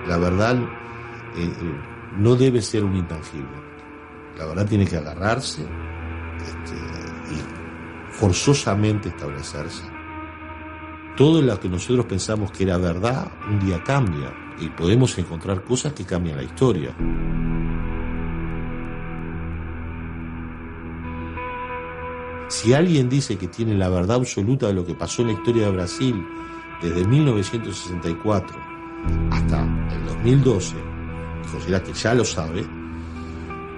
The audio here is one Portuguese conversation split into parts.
La verdad no debe ser un intangible. La verdad tiene que agarrarse y forzosamente establecerse. Todo lo que nosotros pensamos que era verdad, un día cambia y podemos encontrar cosas que cambian la historia. Si alguien dice que tiene la verdad absoluta de lo que pasó en la historia de Brasil desde 1964 hasta el 2012, y considera que ya lo sabe,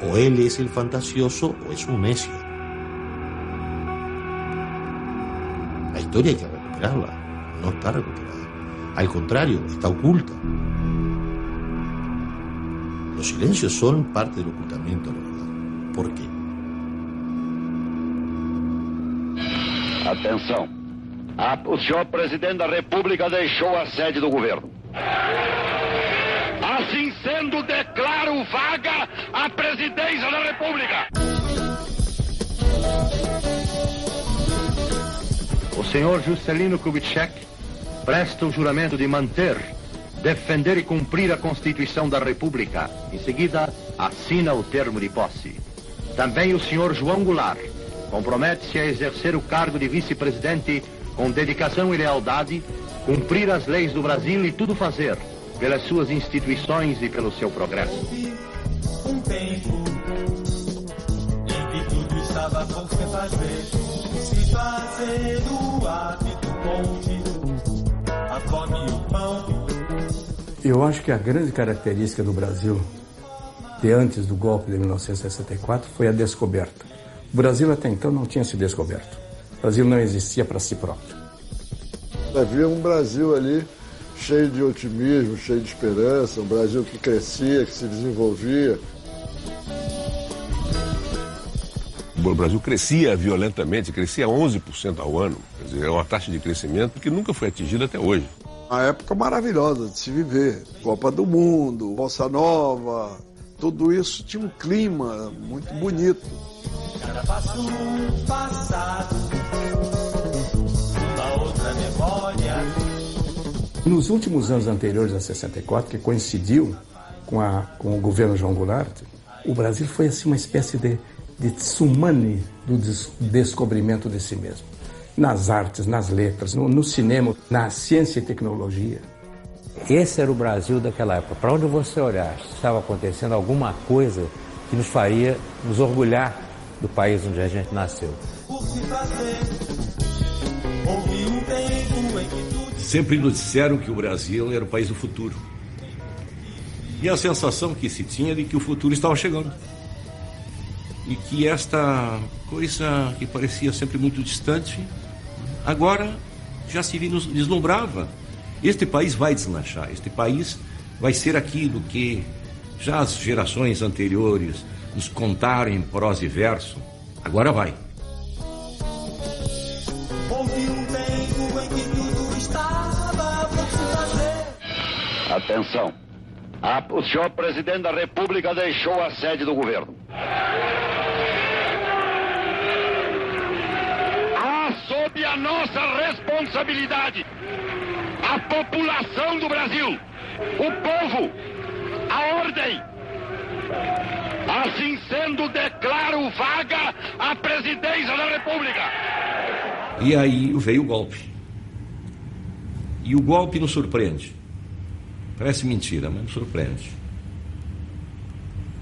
o él es el fantasioso o es un necio. La historia hay que recuperarla, no está recuperada. Al contrario, está oculta. Los silencios son parte del ocultamiento, la verdad. ¿Por qué? Atenção. O senhor presidente da República deixou a sede do governo. Assim sendo, declaro vaga a presidência da República. O senhor Juscelino Kubitschek presta o juramento de manter, defender e cumprir a Constituição da República. Em seguida, assina o termo de posse. Também o senhor João Goulart compromete-se a exercer o cargo de vice-presidente com dedicação e lealdade, cumprir as leis do Brasil e tudo fazer pelas suas instituições e pelo seu progresso. Um tempo em que tudo estava por se fazer, se fazer o hábito conde, a fome e o pão. Eu acho que a grande característica do Brasil de antes do golpe de 1964 foi a descoberta. O Brasil até então não tinha se descoberto. O Brasil não existia para si próprio. Havia um Brasil ali cheio de otimismo, cheio de esperança, um Brasil que crescia, que se desenvolvia. O Brasil crescia violentamente, crescia 11% ao ano. Quer dizer, é uma taxa de crescimento que nunca foi atingida até hoje. Uma época maravilhosa de se viver. Copa do Mundo, Bossa Nova, tudo isso tinha um clima muito bonito. Cada passo passado, uma outra memória. Nos últimos anos anteriores a 64, que coincidiu com o governo João Goulart, o Brasil foi assim uma espécie de tsunami do descobrimento de si mesmo. Nas artes, nas letras, no cinema, na ciência e tecnologia. Esse era o Brasil daquela época. Para onde você olhar, estava acontecendo alguma coisa que nos faria nos orgulhar do país onde a gente nasceu. Sempre nos disseram que o Brasil era o país do futuro. E a sensação que se tinha de que o futuro estava chegando. E que esta coisa que parecia sempre muito distante, agora já se vislumbrava. Este país vai deslanchar, este país vai ser aquilo que já as gerações anteriores nos contaram em prosa e verso. Agora vai. Atenção. O senhor presidente da República deixou a sede do governo. Sob a nossa responsabilidade, a população do Brasil, o povo, a ordem. Assim sendo, declaro vaga a presidência da República. E aí veio o golpe. E o golpe nos surpreende. Parece mentira, mas nos surpreende.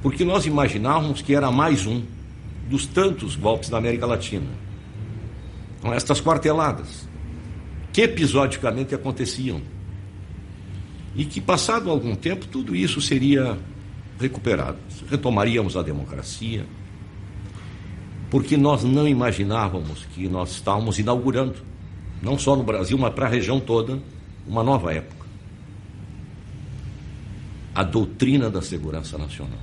Porque nós imaginávamos que era mais um dos tantos golpes da América Latina. Com estas quarteladas, que episodicamente aconteciam. E que, passado algum tempo, tudo isso seria recuperado. Retomaríamos a democracia. Porque nós não imaginávamos que nós estávamos inaugurando, não só no Brasil, mas para a região toda, uma nova época. A doutrina da segurança nacional.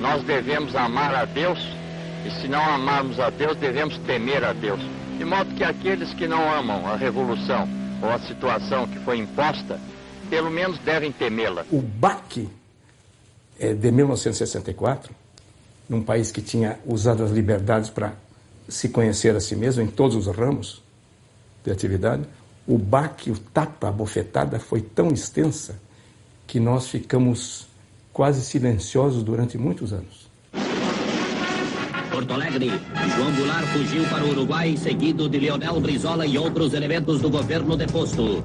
Nós devemos amar a Deus, e se não amarmos a Deus, devemos temer a Deus. De modo que aqueles que não amam a revolução ou a situação que foi imposta, pelo menos devem temê-la. O baque de 1964, num país que tinha usado as liberdades para se conhecer a si mesmo em todos os ramos de atividade, o baque, o tapa, a bofetada foi tão extensa que nós ficamos quase silenciosos durante muitos anos. Porto Alegre, João Goulart fugiu para o Uruguai, seguido de Leonel Brizola e outros elementos do governo deposto.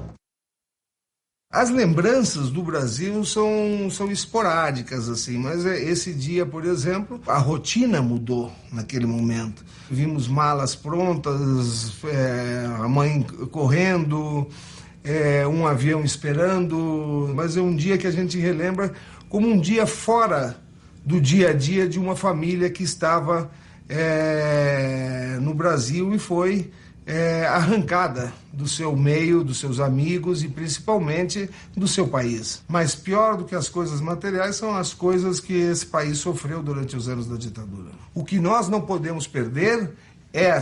As lembranças do Brasil são esporádicas, assim, mas esse dia, por exemplo, a rotina mudou naquele momento. Vimos malas prontas, a mãe correndo, um avião esperando, mas é um dia que a gente relembra como um dia fora do dia a dia de uma família que estava no Brasil e foi arrancada do seu meio, dos seus amigos e principalmente do seu país. Mas pior do que as coisas materiais são as coisas que esse país sofreu durante os anos da ditadura. O que nós não podemos perder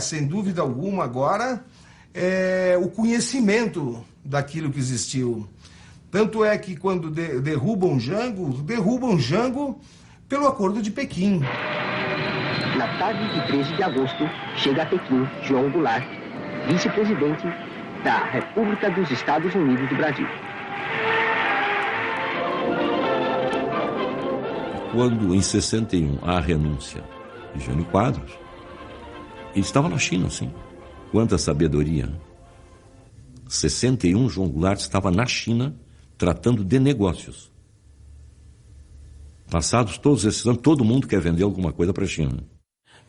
sem dúvida alguma agora, o conhecimento daquilo que existiu. Tanto é que quando derrubam Jango pelo Acordo de Pequim. Na tarde de 13 de agosto, chega a Pequim João Goulart, vice-presidente da República dos Estados Unidos do Brasil. Quando, em 61, há a renúncia de Jânio Quadros, ele estava na China, sim. Quanta sabedoria. 61, João Goulart estava na China tratando de negócios. Passados todos esses anos, todo mundo quer vender alguma coisa para a China.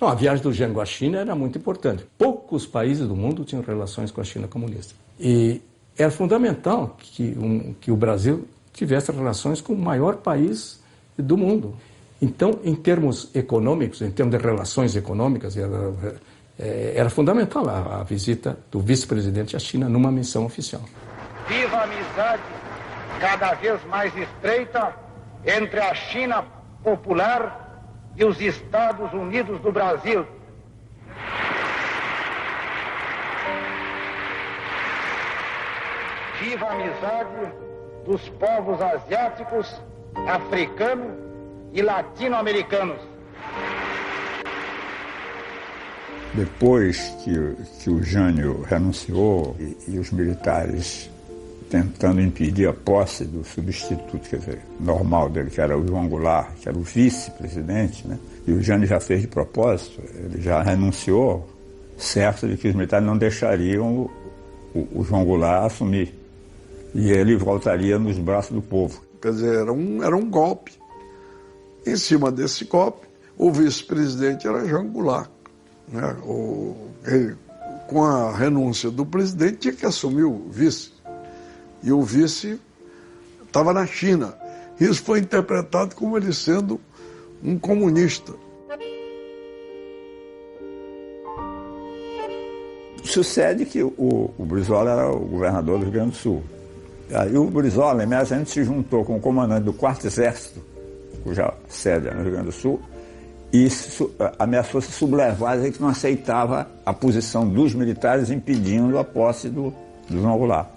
Não, a viagem do Jango à China era muito importante. Poucos países do mundo tinham relações com a China comunista. E era fundamental que o Brasil tivesse relações com o maior país do mundo. Então, em termos econômicos, em termos de relações econômicas, era fundamental a visita do vice-presidente à China numa missão oficial. Viva a amizade cada vez mais estreita entre a China popular e os Estados Unidos do Brasil. Viva a amizade dos povos asiáticos, africanos e latino-americanos. Depois que o Jânio renunciou e os militares tentando impedir a posse do substituto, quer dizer, normal dele, que era o João Goulart, que era o vice-presidente, né? E o Jânio já fez de propósito, ele já renunciou, certo de que os militares não deixariam o João Goulart assumir. E ele voltaria nos braços do povo. Quer dizer, era um golpe. Em cima desse golpe, o vice-presidente era João Goulart. Né? Com a renúncia do presidente, tinha que assumir o vice. E o vice estava na China. Isso foi interpretado como ele sendo um comunista. Sucede que o Brizola era o governador do Rio Grande do Sul. Aí o Brizola, imediatamente, se juntou com o comandante do 4º Exército, cuja sede era no Rio Grande do Sul, e ameaçou se sublevar, dizer que não aceitava a posição dos militares impedindo a posse do João Goulart.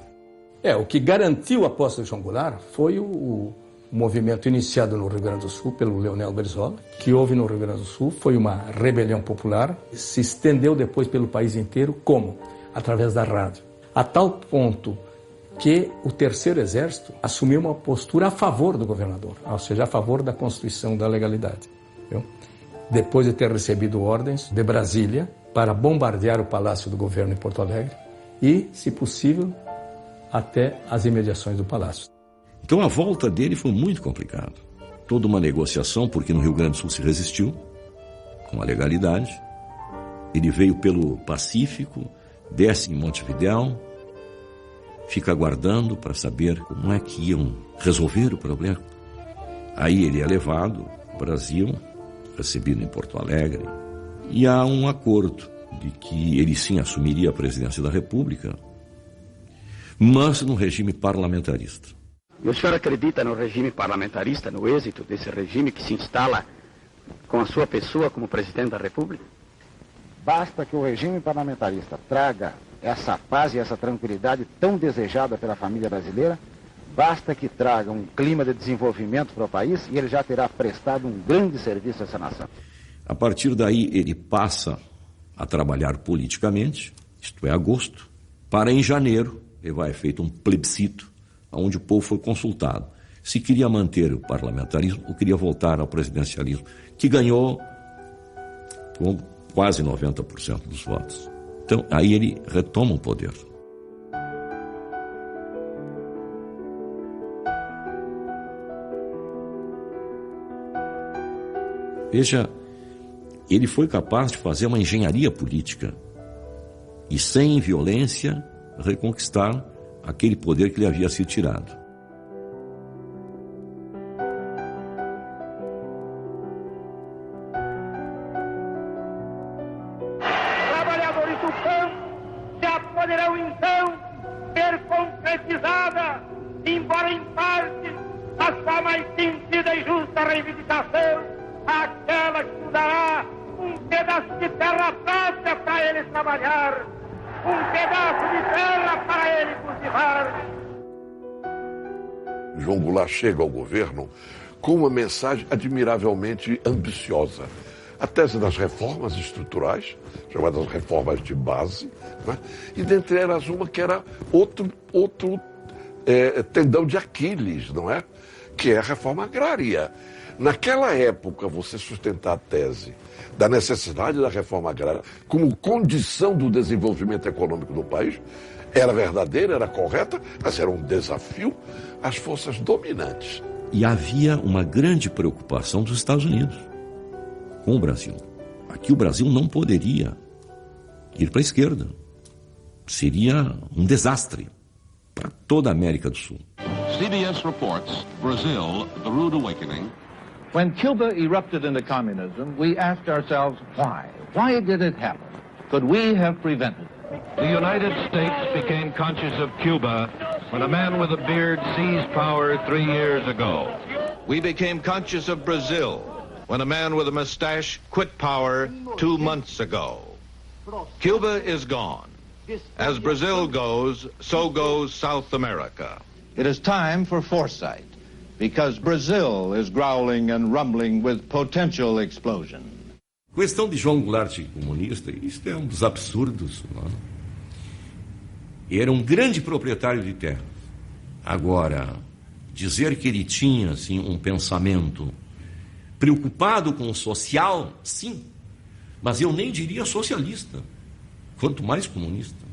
O que garantiu a posse do João Goulart foi o movimento iniciado no Rio Grande do Sul pelo Leonel Brizola, que houve no Rio Grande do Sul, foi uma rebelião popular, se estendeu depois pelo país inteiro, como? Através da rádio. A tal ponto que o 3º Exército assumiu uma postura a favor do governador, ou seja, a favor da Constituição da legalidade. Viu? Depois de ter recebido ordens de Brasília para bombardear o Palácio do Governo em Porto Alegre e, se possível, até as imediações do Palácio. Então a volta dele foi muito complicada. Toda uma negociação, porque no Rio Grande do Sul se resistiu, com a legalidade. Ele veio pelo Pacífico, desce em Montevidéu, fica aguardando para saber como é que iam resolver o problema. Aí ele é levado ao Brasil, recebido em Porto Alegre, e há um acordo de que ele sim assumiria a presidência da República, mas no regime parlamentarista. E o senhor acredita no regime parlamentarista, no êxito desse regime que se instala com a sua pessoa como presidente da República? Basta que o regime parlamentarista traga essa paz e essa tranquilidade tão desejada pela família brasileira, basta que traga um clima de desenvolvimento para o país e ele já terá prestado um grande serviço a essa nação. A partir daí ele passa a trabalhar politicamente, isto é, agosto, para em janeiro, ele vai feito um plebiscito, onde o povo foi consultado se queria manter o parlamentarismo ou queria voltar ao presidencialismo, que ganhou com quase 90% dos votos. Então, aí ele retoma o poder. Veja, ele foi capaz de fazer uma engenharia política e, sem violência, reconquistar aquele poder que lhe havia sido tirado. Trabalhadores do campo já poderão então ser concretizada, embora em parte, a sua mais sentida e justa reivindicação, aquela que nos dará um pedaço de terra própria para ele trabalhar, um pedaço de terra para ele cultivar. João Goulart chega ao governo com uma mensagem admiravelmente ambiciosa. A tese das reformas estruturais, chamadas reformas de base, né? E dentre elas uma que era outro tendão de Aquiles, não é? Que é a reforma agrária. Naquela época, você sustentar a tese da necessidade da reforma agrária como condição do desenvolvimento econômico do país era verdadeira, era correta, mas era um desafio às forças dominantes. E havia uma grande preocupação dos Estados Unidos com o Brasil. Aqui o Brasil não poderia ir para a esquerda. Seria um desastre para toda a América do Sul. CBS reports Brazil, the rude awakening. When Cuba erupted into communism, we asked ourselves why. Why did it happen? Could we have prevented it? The United States became conscious of Cuba when a man with a beard seized power 3 years ago. We became conscious of Brazil when a man with a mustache quit power 2 months ago. Cuba is gone. As Brazil goes, so goes South America. It is time for foresight, because Brazil is growling and rumbling with potential explosion. Questão de João Goulart comunista, isso é um dos absurdos. Não é? Era um grande proprietário de terras. Agora, dizer que ele tinha assim, um pensamento preocupado com o social, sim, mas eu nem diria socialista, quanto mais comunista.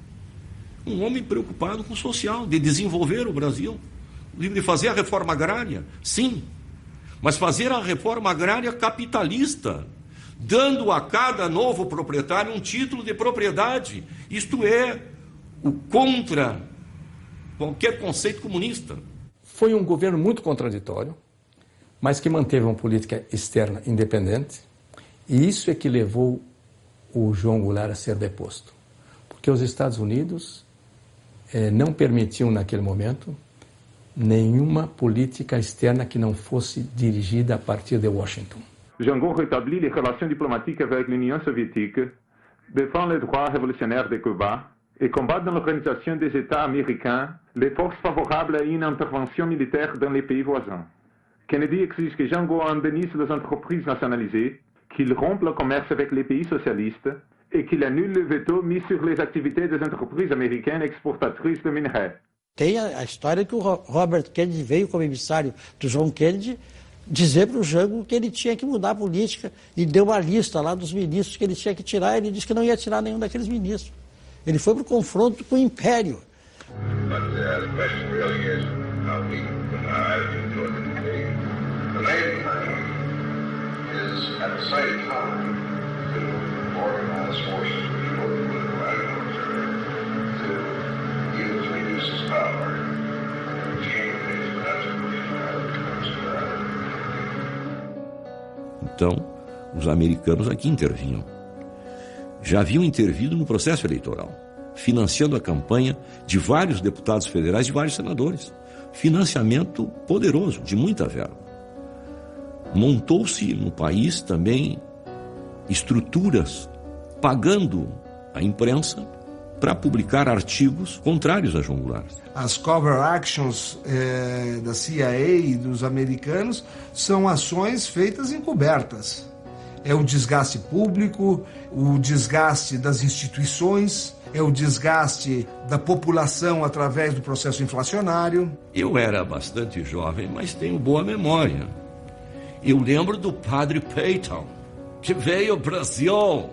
Um homem preocupado com o social, de desenvolver o Brasil, de fazer a reforma agrária, sim, mas fazer a reforma agrária capitalista, dando a cada novo proprietário um título de propriedade. Isto é o contra qualquer conceito comunista. Foi um governo muito contraditório, mas que manteve uma política externa independente, e isso é que levou o João Goulart a ser deposto. Porque os Estados Unidos não permitiam, naquele momento, nenhuma política externa que não fosse dirigida a partir de Washington. Jangon rétablit les relations diplomatiques avec l'Union soviétique, défend les droits révolutionnaires de Cuba et combat dans l'organisation des États américains les forces favorables à une intervention militaire dans les pays voisins. Kennedy exige que Jangon indemnise les entreprises nationalisées, qu'il rompe le commerce avec les pays socialistes et qu'il annule le veto mis sur les activités des entreprises américaines exportatrices de minerais. Tem a história que o Robert Kennedy veio como emissário do John Kennedy dizer para o Jango que ele tinha que mudar a política e deu uma lista lá dos ministros que ele tinha que tirar, e ele disse que não ia tirar nenhum daqueles ministros. Ele foi para o confronto com o Império. Então, os americanos aqui intervinham. Já haviam intervido no processo eleitoral, financiando a campanha de vários deputados federais e de vários senadores. Financiamento poderoso, de muita verba. Montou-se no país também estruturas pagando a imprensa para publicar artigos contrários a João Goulart. As cover actions da CIA e dos americanos são ações feitas encobertas. É o desgaste público, o desgaste das instituições, é o desgaste da população através do processo inflacionário. Eu era bastante jovem, mas tenho boa memória. Eu lembro do padre Peyton, que veio ao Brasil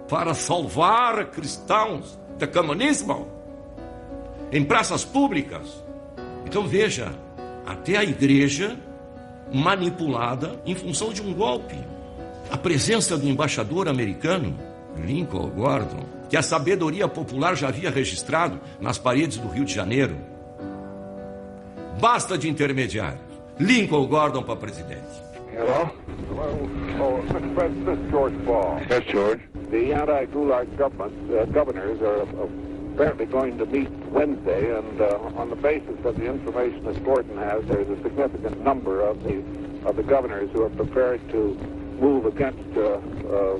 para salvar cristãos do comunismo em praças públicas. Então veja, até a igreja manipulada em função de um golpe. A presença do embaixador americano, Lincoln Gordon, que a sabedoria popular já havia registrado nas paredes do Rio de Janeiro. Basta de intermediários. Lincoln Gordon para presidente. Hello? Oh, Mr. President, this is George Ball. Yes, George. The anti-Gulag governors are apparently going to meet Wednesday, and on the basis of the information that Gordon has, there's a significant number of the governors who are prepared to move against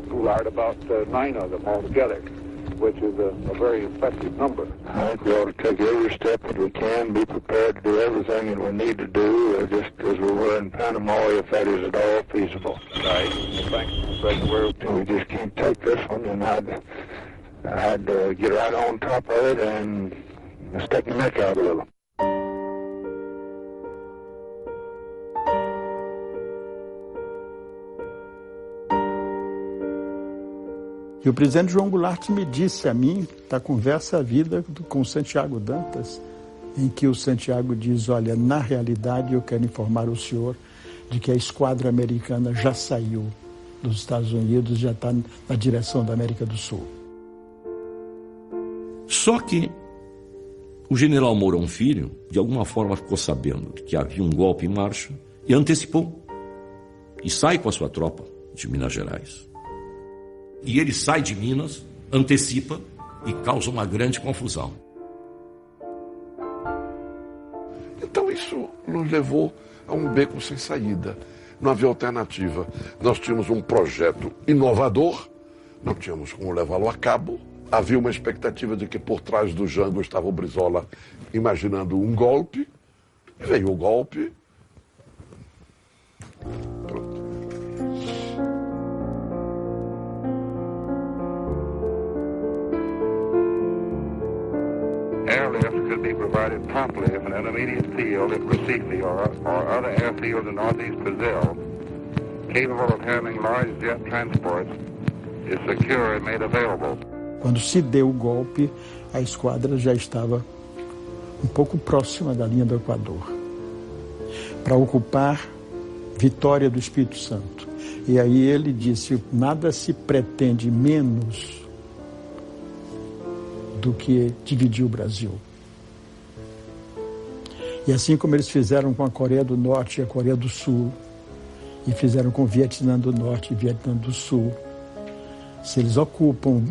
Goulart, about 9 of them altogether, which is a very effective number. I think we ought to take every step that we can, be prepared to do everything that we need to do, just as we were in Panama, if that is at all feasible. Right. Thanks, President. We just can't take this one, and I'd get right on top of it and stick my neck out a little. E o presidente João Goulart me disse a mim, da conversa à vida com o Santiago Dantas, em que o Santiago diz, olha, na realidade eu quero informar o senhor de que a esquadra americana já saiu dos Estados Unidos, já está na direção da América do Sul. Só que o general Mourão Filho, de alguma forma, ficou sabendo de que havia um golpe em marcha e antecipou. E sai com a sua tropa de Minas Gerais. E ele sai de Minas, antecipa e causa uma grande confusão. Então isso nos levou a um beco sem saída. Não havia alternativa. Nós tínhamos um projeto inovador, não tínhamos como levá-lo a cabo. Havia uma expectativa de que por trás do Jango estava o Brizola imaginando um golpe. E veio o golpe. Airlift could be provided promptly if an intermediate field at Recife or other airfields in northeast Brazil, capable of handling large jet transports, is secure and made available. Quando se deu o golpe, a esquadra já estava um pouco próxima da linha do Equador, para ocupar Vitória do Espírito Santo. E aí ele disse, nada se pretende menos do que dividir o Brasil. E assim como eles fizeram com a Coreia do Norte e a Coreia do Sul, e fizeram com o Vietnã do Norte e Vietnã do Sul, se eles ocupam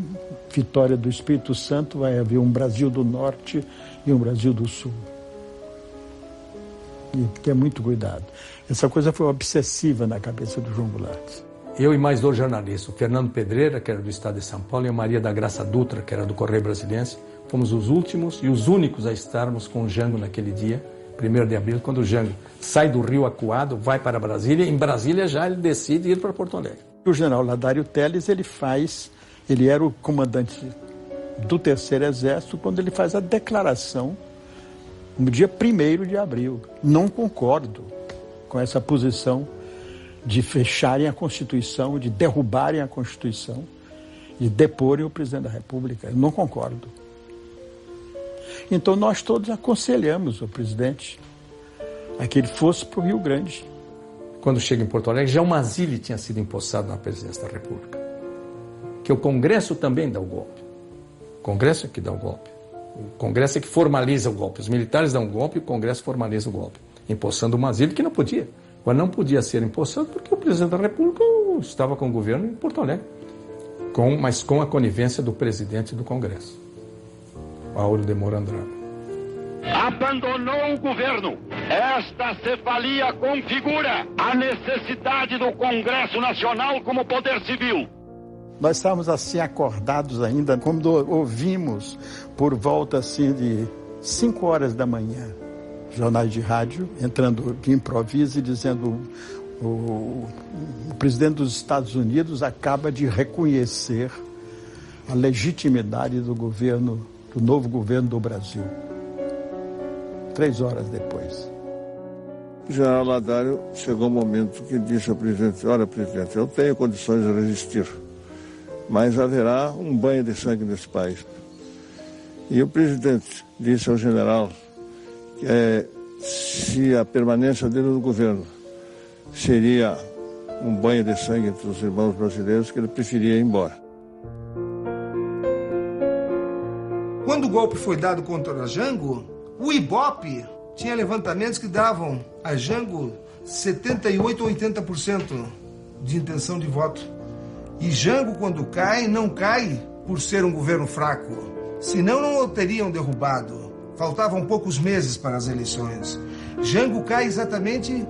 Vitória do Espírito Santo, vai haver um Brasil do Norte e um Brasil do Sul. E ter muito cuidado. Essa coisa foi obsessiva na cabeça do João Goulart. Eu e mais 2 jornalistas, o Fernando Pedreira, que era do Estado de São Paulo, e a Maria da Graça Dutra, que era do Correio Brasiliense, fomos os últimos e os únicos a estarmos com o Jango naquele dia, 1º de abril, quando o Jango sai do Rio Acuado, vai para Brasília, e em Brasília já ele decide ir para Porto Alegre. O general Ladário Telles, ele era o comandante do 3º Exército, quando ele faz a declaração no dia 1º de abril. Não concordo com essa posição de fecharem a Constituição, de derrubarem a Constituição, de deporem o presidente da República. Eu não concordo. Então nós todos aconselhamos o presidente a que ele fosse para o Rio Grande. Quando chega em Porto Alegre, já o Mazili tinha sido empossado na presidência da República. Que o Congresso também dá o golpe. O Congresso é que dá o golpe. O Congresso é que formaliza o golpe. Os militares dão o golpe e o Congresso formaliza o golpe. Empossando o Mazili, que não podia. Mas não podia ser empossado porque o presidente da República estava com o governo em Porto Alegre. Mas com a conivência do presidente do Congresso, Áureo de Moura Andrade. Abandonou o governo. Esta cefalia configura a necessidade do Congresso Nacional como poder civil. Nós estávamos assim acordados ainda, quando ouvimos por volta assim de 5 horas da manhã, jornais de rádio, entrando de improviso e dizendo O presidente dos Estados Unidos acaba de reconhecer a legitimidade do novo governo do Brasil. 3 horas depois. O general Ladário chegou um momento que disse ao presidente: olha, presidente, eu tenho condições de resistir, mas haverá um banho de sangue nesse país. E o presidente disse ao general que se a permanência dele no governo seria um banho de sangue entre os irmãos brasileiros, que ele preferia ir embora. Quando o golpe foi dado contra Jango, o Ibope tinha levantamentos que davam a Jango 78% ou 80% de intenção de voto. E Jango, quando cai, não cai por ser um governo fraco. Senão não o teriam derrubado. Faltavam poucos meses para as eleições. Jango cai exatamente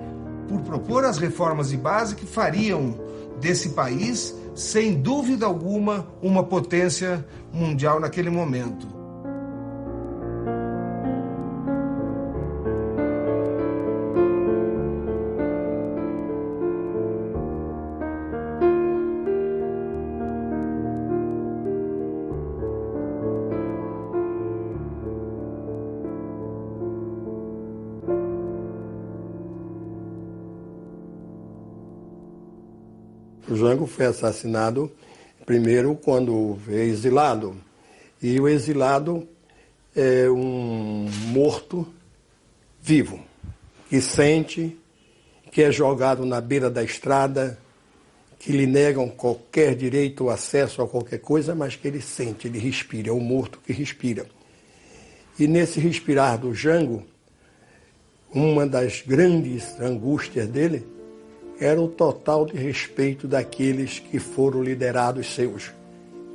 por propor as reformas de base que fariam desse país, sem dúvida alguma, uma potência mundial naquele momento. O Jango foi assassinado primeiro quando é exilado. E o exilado é um morto vivo, que sente, que é jogado na beira da estrada, que lhe negam qualquer direito ou acesso a qualquer coisa, mas que ele sente, ele respira, é um morto que respira. E nesse respirar do Jango, uma das grandes angústias dele era o total de respeito daqueles que foram liderados seus,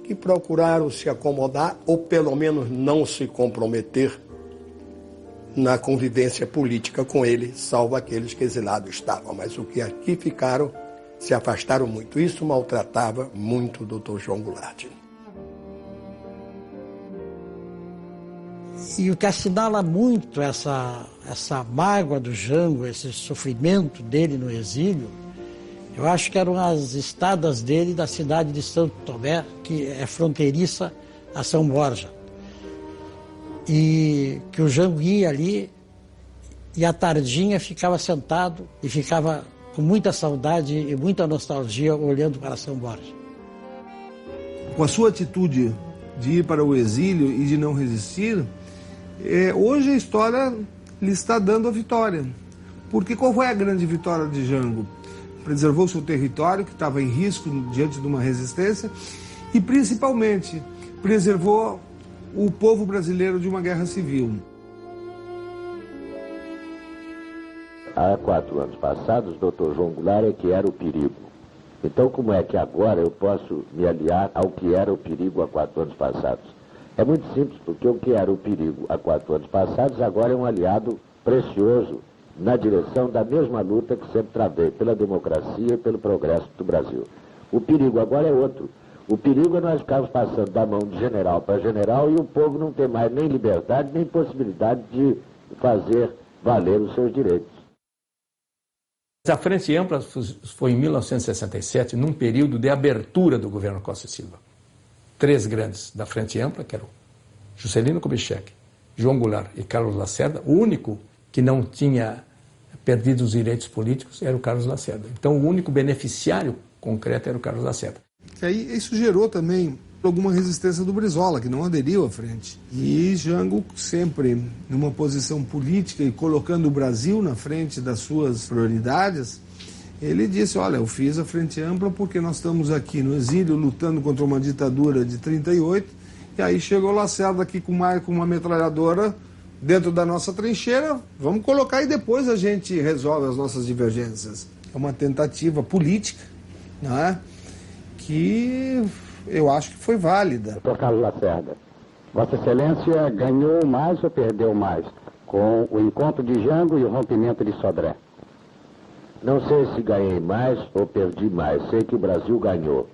que procuraram se acomodar ou pelo menos não se comprometer na convivência política com ele, salvo aqueles que exilados estavam. Mas os que aqui ficaram se afastaram muito. Isso maltratava muito o Dr. João Goulart. E o que assinala muito essa mágoa do Jango, esse sofrimento dele no exílio, eu acho que eram as estadas dele da cidade de Santo Tomé, que é fronteiriça a São Borja. E que o Jango ia ali e à tardinha ficava sentado e ficava com muita saudade e muita nostalgia olhando para São Borja. Com a sua atitude de ir para o exílio e de não resistir, hoje a história lhe está dando a vitória. Porque qual foi a grande vitória de Jango? Preservou seu território, que estava em risco diante de uma resistência, e principalmente preservou o povo brasileiro de uma guerra civil. Há 4 anos passados, o Dr. João Goulart é que era o perigo. Então, como é que agora eu posso me aliar ao que era o perigo há 4 anos passados? É muito simples, porque o que era o perigo há 4 anos passados agora é um aliado precioso na direção da mesma luta que sempre travei, pela democracia e pelo progresso do Brasil. O perigo agora é outro. O perigo é nós ficarmos passando da mão de general para general e o povo não ter mais nem liberdade, nem possibilidade de fazer valer os seus direitos. A Frente Ampla foi em 1967, num período de abertura do governo Costa e Silva. 3 grandes da Frente Ampla, que eram Juscelino Kubitschek, João Goulart e Carlos Lacerda. O único que não tinha perdido os direitos políticos era o Carlos Lacerda. Então, o único beneficiário concreto era o Carlos Lacerda. E aí, isso gerou também alguma resistência do Brizola, que não aderiu à frente. E Jango, sempre numa posição política e colocando o Brasil na frente das suas prioridades, ele disse: olha, eu fiz a Frente Ampla porque nós estamos aqui no exílio lutando contra uma ditadura de 38, e aí chegou o Lacerda aqui com uma metralhadora dentro da nossa trincheira, vamos colocar e depois a gente resolve as nossas divergências. É uma tentativa política, né, que eu acho que foi válida. Doutor Carlos Lacerda, Vossa Excelência ganhou mais ou perdeu mais com o encontro de Jango e o rompimento de Sodré? Não sei se ganhei mais ou perdi mais, sei que o Brasil ganhou.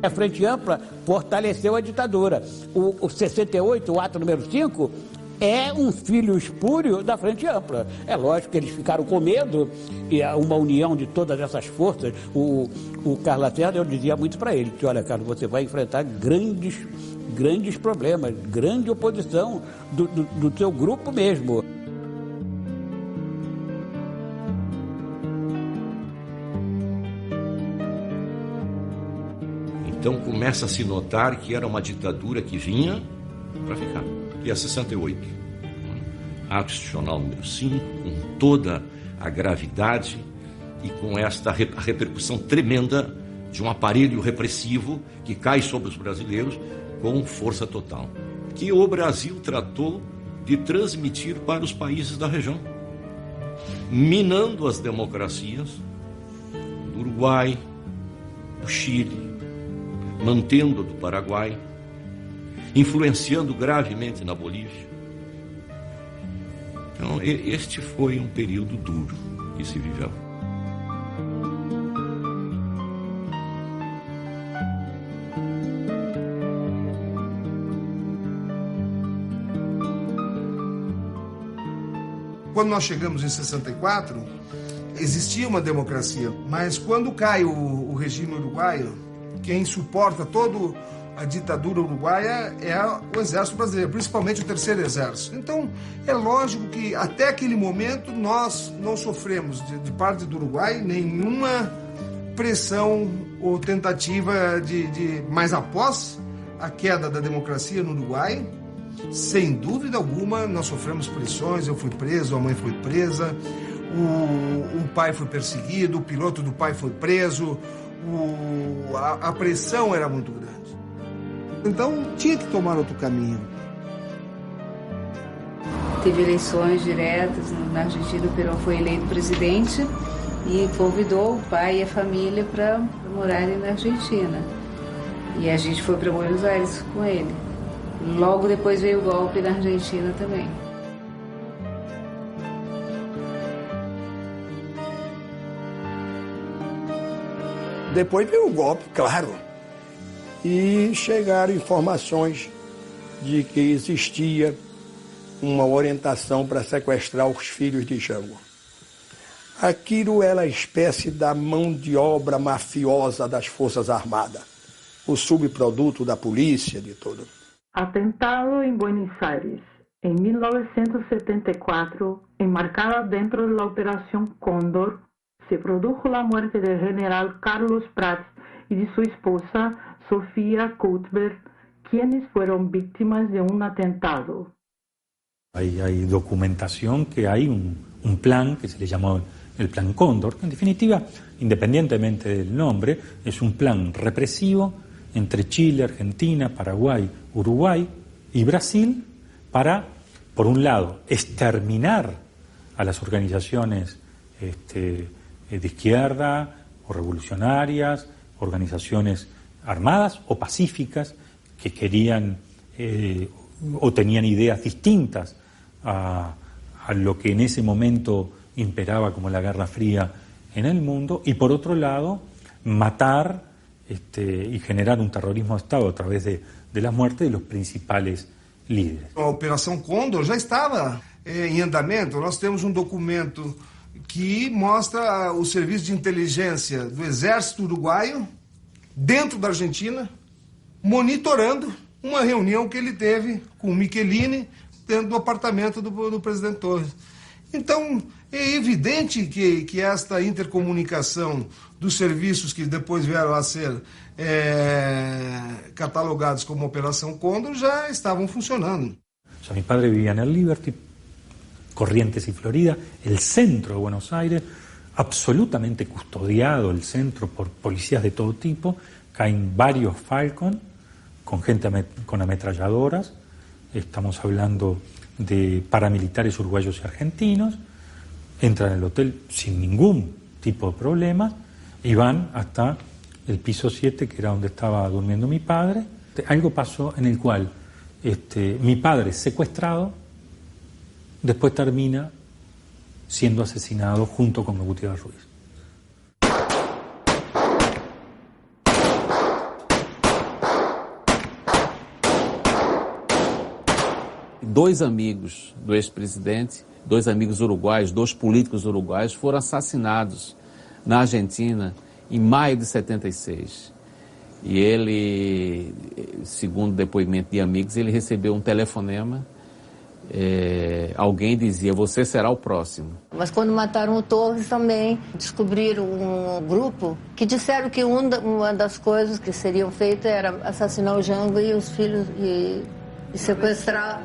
A Frente Ampla fortaleceu a ditadura. O 68, o ato número 5, é um filho espúrio da Frente Ampla. É lógico que eles ficaram com medo, e uma união de todas essas forças. O Carlos Lacerda, eu dizia muito para ele, que olha, Carlos, você vai enfrentar grandes problemas, grande oposição do seu grupo mesmo. Então começa a se notar que era uma ditadura que vinha para ficar. E a 68, ato institucional número 5, com toda a gravidade e com esta repercussão tremenda de um aparelho repressivo que cai sobre os brasileiros com força total, que o Brasil tratou de transmitir para os países da região, minando as democracias do Uruguai, do Chile, mantendo a do Paraguai, influenciando gravemente na Bolívia. Então, este foi um período duro que se viveu. Quando nós chegamos em 64, existia uma democracia, mas quando cai o regime uruguaio, quem suporta toda a ditadura uruguaia é o exército brasileiro, principalmente o terceiro exército. Então, é lógico que até aquele momento nós não sofremos de parte do Uruguai nenhuma pressão ou tentativa mas após a queda da democracia no Uruguai, sem dúvida alguma, nós sofremos pressões. Eu fui preso, a mãe foi presa, o pai foi perseguido, o piloto do pai foi preso, a pressão era muito grande. Então tinha que tomar outro caminho. Teve eleições diretas na Argentina, o Perón foi eleito presidente e convidou o pai e a família para morarem na Argentina. E a gente foi para Buenos Aires com ele. Logo depois veio o golpe na Argentina também. Depois veio o golpe, claro, e chegaram informações de que existia uma orientação para sequestrar os filhos de Jango. Aquilo era a espécie da mão de obra mafiosa das Forças Armadas, o subproduto da polícia, de tudo. Atentado em Buenos Aires, em 1974, enmarcada dentro da Operação Cóndor, se produjo a morte do general Carlos Prats e de sua esposa, Sofía Cuthbert, quienes fueron víctimas de un atentado. Hay documentación que hay un plan que se le llamó el Plan Cóndor, que en definitiva, independientemente del nombre, es un plan represivo entre Chile, Argentina, Paraguay, Uruguay y Brasil para, por un lado, exterminar a las organizaciones de izquierda o revolucionarias, organizaciones armadas o pacíficas que querían o tenían ideas distintas a lo que en ese momento imperaba como la Guerra Fría en el mundo, y por otro lado matar y generar un terrorismo de Estado a través de la muerte de los principales líderes. A Operação Cóndor já estava em andamento. Nós temos um documento que mostra o serviço de inteligência do Exército Uruguaio dentro da Argentina, monitorando uma reunião que ele teve com o Michelini dentro do apartamento do presidente Torres. Então, é evidente que esta intercomunicação dos serviços que depois vieram a ser catalogados como Operação Cóndor já estavam funcionando. O sea, mi padre vivía en el Liberty, Corrientes y Florida, el centro de Buenos Aires, absolutamente custodiado el centro por policías de todo tipo. Caen varios Falcon con gente con ametralladoras. Estamos hablando de paramilitares uruguayos y argentinos. Entran en el hotel sin ningún tipo de problema y van hasta el piso 7, que era donde estaba durmiendo mi padre. Algo pasó en el cual mi padre es secuestrado, después termina siendo asesinado junto con Gutiérrez Ruiz. 2 amigos do ex-presidente, 2 amigos uruguaios, 2 políticos uruguaios foram assassinados na Argentina em maio de 76. E ele, segundo depoimento de amigos, ele recebeu um telefonema. Alguém dizia, você será o próximo. Mas quando mataram o Torres também descobriram um grupo que disseram que uma das coisas que seriam feitas era assassinar o Jango e os filhos e sequestrar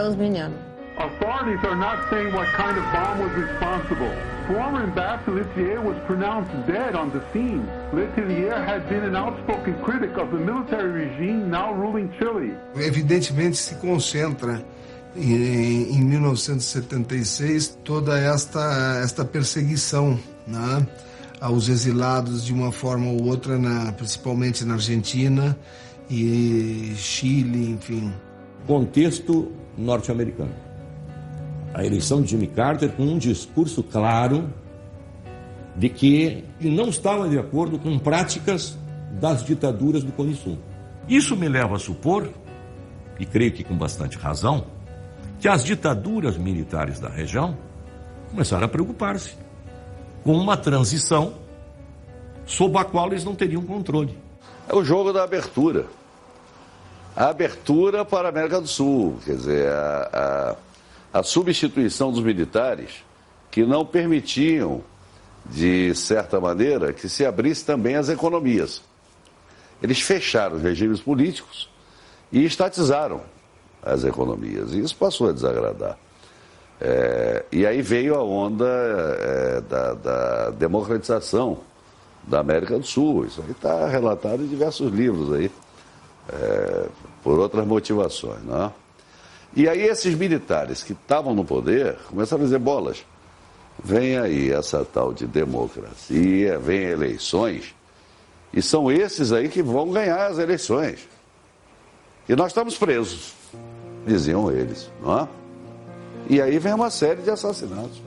os meninos. Authorities are not saying what kind of bomb was responsible. Former Ambassador Letelier was pronounced dead on the scene. Letelier had been an outspoken critic of the military regime now ruling Chile. Evidentemente se concentra em 1976 toda esta perseguição, né, aos exilados de uma forma ou outra, principalmente na Argentina e Chile, enfim. Contexto norte-americano. A eleição de Jimmy Carter com um discurso claro de que ele não estava de acordo com práticas das ditaduras do Cone Sul. Isso me leva a supor, e creio que com bastante razão, que as ditaduras militares da região começaram a preocupar-se com uma transição sob a qual eles não teriam controle. É o jogo da abertura. A abertura para a América do Sul, quer dizer, a substituição dos militares que não permitiam, de certa maneira, que se abrisse também as economias. Eles fecharam os regimes políticos e estatizaram as economias. E isso passou a desagradar. E aí veio a onda da democratização da América do Sul. Isso aí está relatado em diversos livros aí, por outras motivações, não é? E aí esses militares que estavam no poder começaram a dizer, bolas, vem aí essa tal de democracia, vem eleições, e são esses aí que vão ganhar as eleições. E nós estamos presos, diziam eles, não é? E aí vem uma série de assassinatos.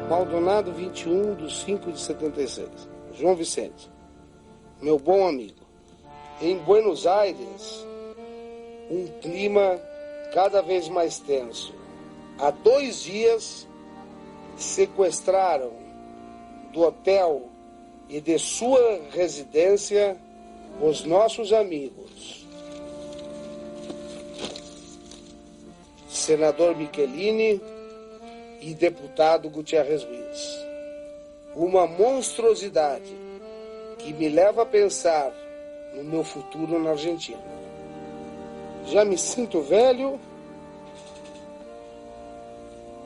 Maldonado, 21/5/76. João Vicente, meu bom amigo, em Buenos Aires, um clima cada vez mais tenso. Há 2 dias, sequestraram do hotel e de sua residência os nossos amigos. Senador Michelini e deputado Gutierrez Ruiz. Uma monstruosidade que me leva a pensar no meu futuro na Argentina. Já me sinto velho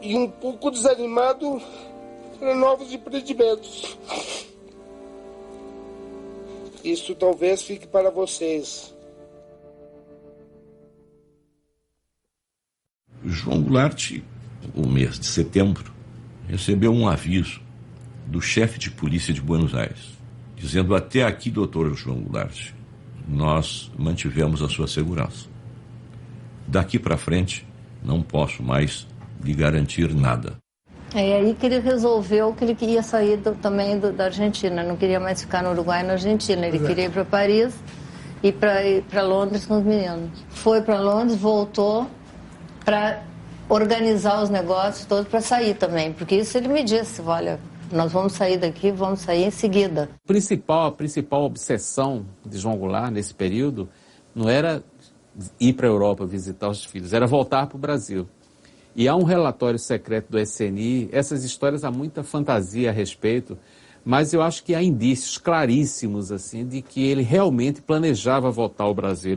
e um pouco desanimado para novos empreendimentos. Isso talvez fique para vocês. João Goulart o mês de setembro, recebeu um aviso do chefe de polícia de Buenos Aires, dizendo: até aqui, doutor João Goulart, nós mantivemos a sua segurança. Daqui para frente, não posso mais lhe garantir nada. É aí que ele resolveu que ele queria sair também da Argentina, não queria mais ficar no Uruguai e na Argentina, ele queria ir para Paris e ir para Londres com os meninos. Foi para Londres, voltou para organizar os negócios todos para sair também, porque isso ele me disse: olha, nós vamos sair daqui, vamos sair em seguida. A principal obsessão de João Goulart nesse período não era ir para a Europa visitar os filhos, era voltar para o Brasil. E há um relatório secreto do SNI, essas histórias há muita fantasia a respeito, mas eu acho que há indícios claríssimos assim, de que ele realmente planejava voltar ao Brasil.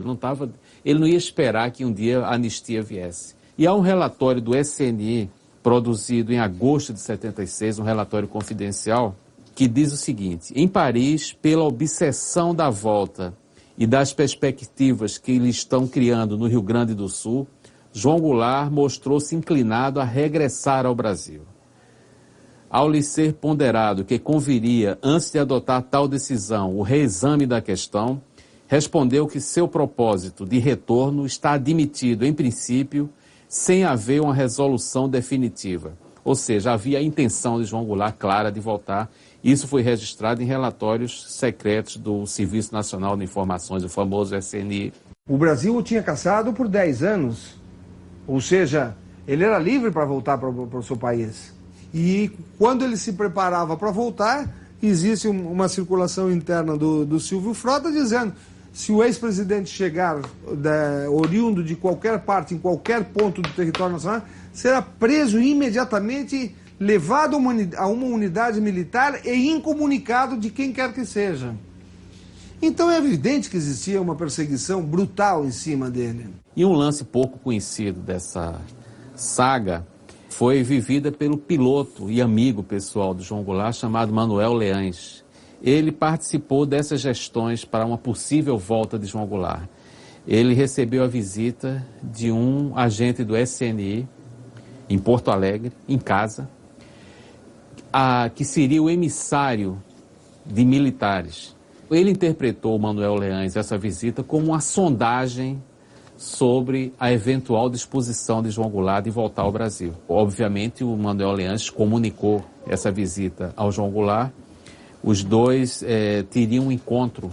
Ele não ia esperar que um dia a anistia viesse. E há um relatório do SNI, produzido em agosto de 76, um relatório confidencial, que diz o seguinte: em Paris, pela obsessão da volta e das perspectivas que eles estão criando no Rio Grande do Sul, João Goulart mostrou-se inclinado a regressar ao Brasil. Ao lhe ser ponderado que conviria, antes de adotar tal decisão, o reexame da questão, respondeu que seu propósito de retorno está admitido, em princípio, sem haver uma resolução definitiva. Ou seja, havia a intenção de João Goulart clara de voltar. Isso foi registrado em relatórios secretos do Serviço Nacional de Informações, o famoso SNI. O Brasil o tinha caçado por 10 anos. Ou seja, ele era livre para voltar para o seu país. E quando ele se preparava para voltar, existe uma circulação interna do Silvio Frota dizendo: se o ex-presidente chegar oriundo de qualquer parte, em qualquer ponto do território nacional, será preso imediatamente, levado a uma unidade militar e incomunicado de quem quer que seja. Então é evidente que existia uma perseguição brutal em cima dele. E um lance pouco conhecido dessa saga foi vivida pelo piloto e amigo pessoal do João Goulart, chamado Manuel Leães. Ele participou dessas gestões para uma possível volta de João Goulart. Ele recebeu a visita de um agente do SNI em Porto Alegre, em casa, que seria o emissário de militares. Ele interpretou, o Manuel Leães, essa visita como uma sondagem sobre a eventual disposição de João Goulart de voltar ao Brasil. Obviamente, o Manuel Leães comunicou essa visita ao João Goulart. Os dois teriam um encontro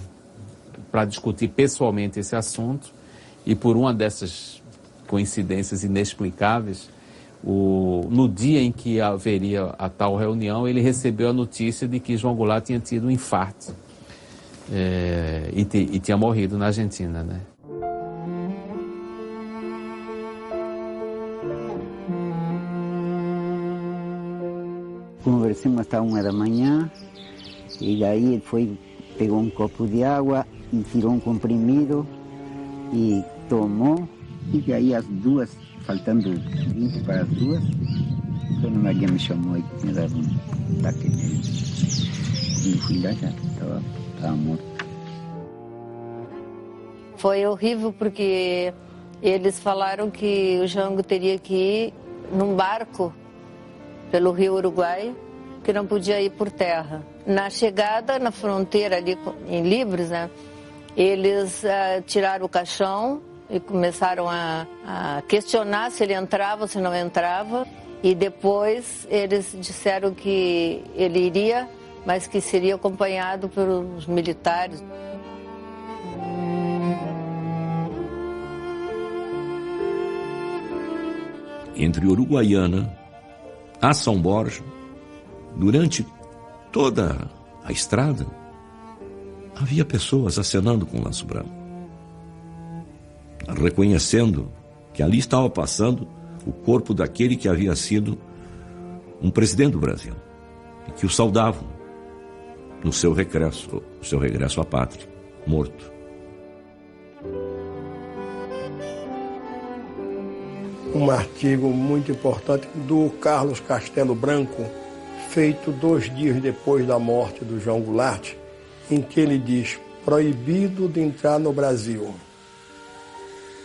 para discutir pessoalmente esse assunto e, por uma dessas coincidências inexplicáveis, no dia em que haveria a tal reunião, ele recebeu a notícia de que João Goulart tinha tido um infarto e tinha morrido na Argentina, né? Conversamos hasta 1 da manhã e daí ele pegou um copo de água, tirou um comprimido e tomou. E daí às 2, faltando 20 para as 2, a Dona Maria me chamou e me dava um ataque nele. E fui lá, já estava morto. Foi horrível porque eles falaram que o Jango teria que ir num barco pelo Rio Uruguai, que não podia ir por terra. Na chegada, na fronteira ali em Libres, né, eles tiraram o caixão e começaram a questionar se ele entrava ou se não entrava. E depois eles disseram que ele iria, mas que seria acompanhado pelos militares. Entre Uruguaiana a São Borja, durante toda a estrada, havia pessoas acenando com o laço branco, reconhecendo que ali estava passando o corpo daquele que havia sido um presidente do Brasil e que o saudavam no seu regresso à pátria, morto. Um artigo muito importante do Carlos Castelo Branco, feito 2 dias depois da morte do João Goulart, em que ele diz: proibido de entrar no Brasil,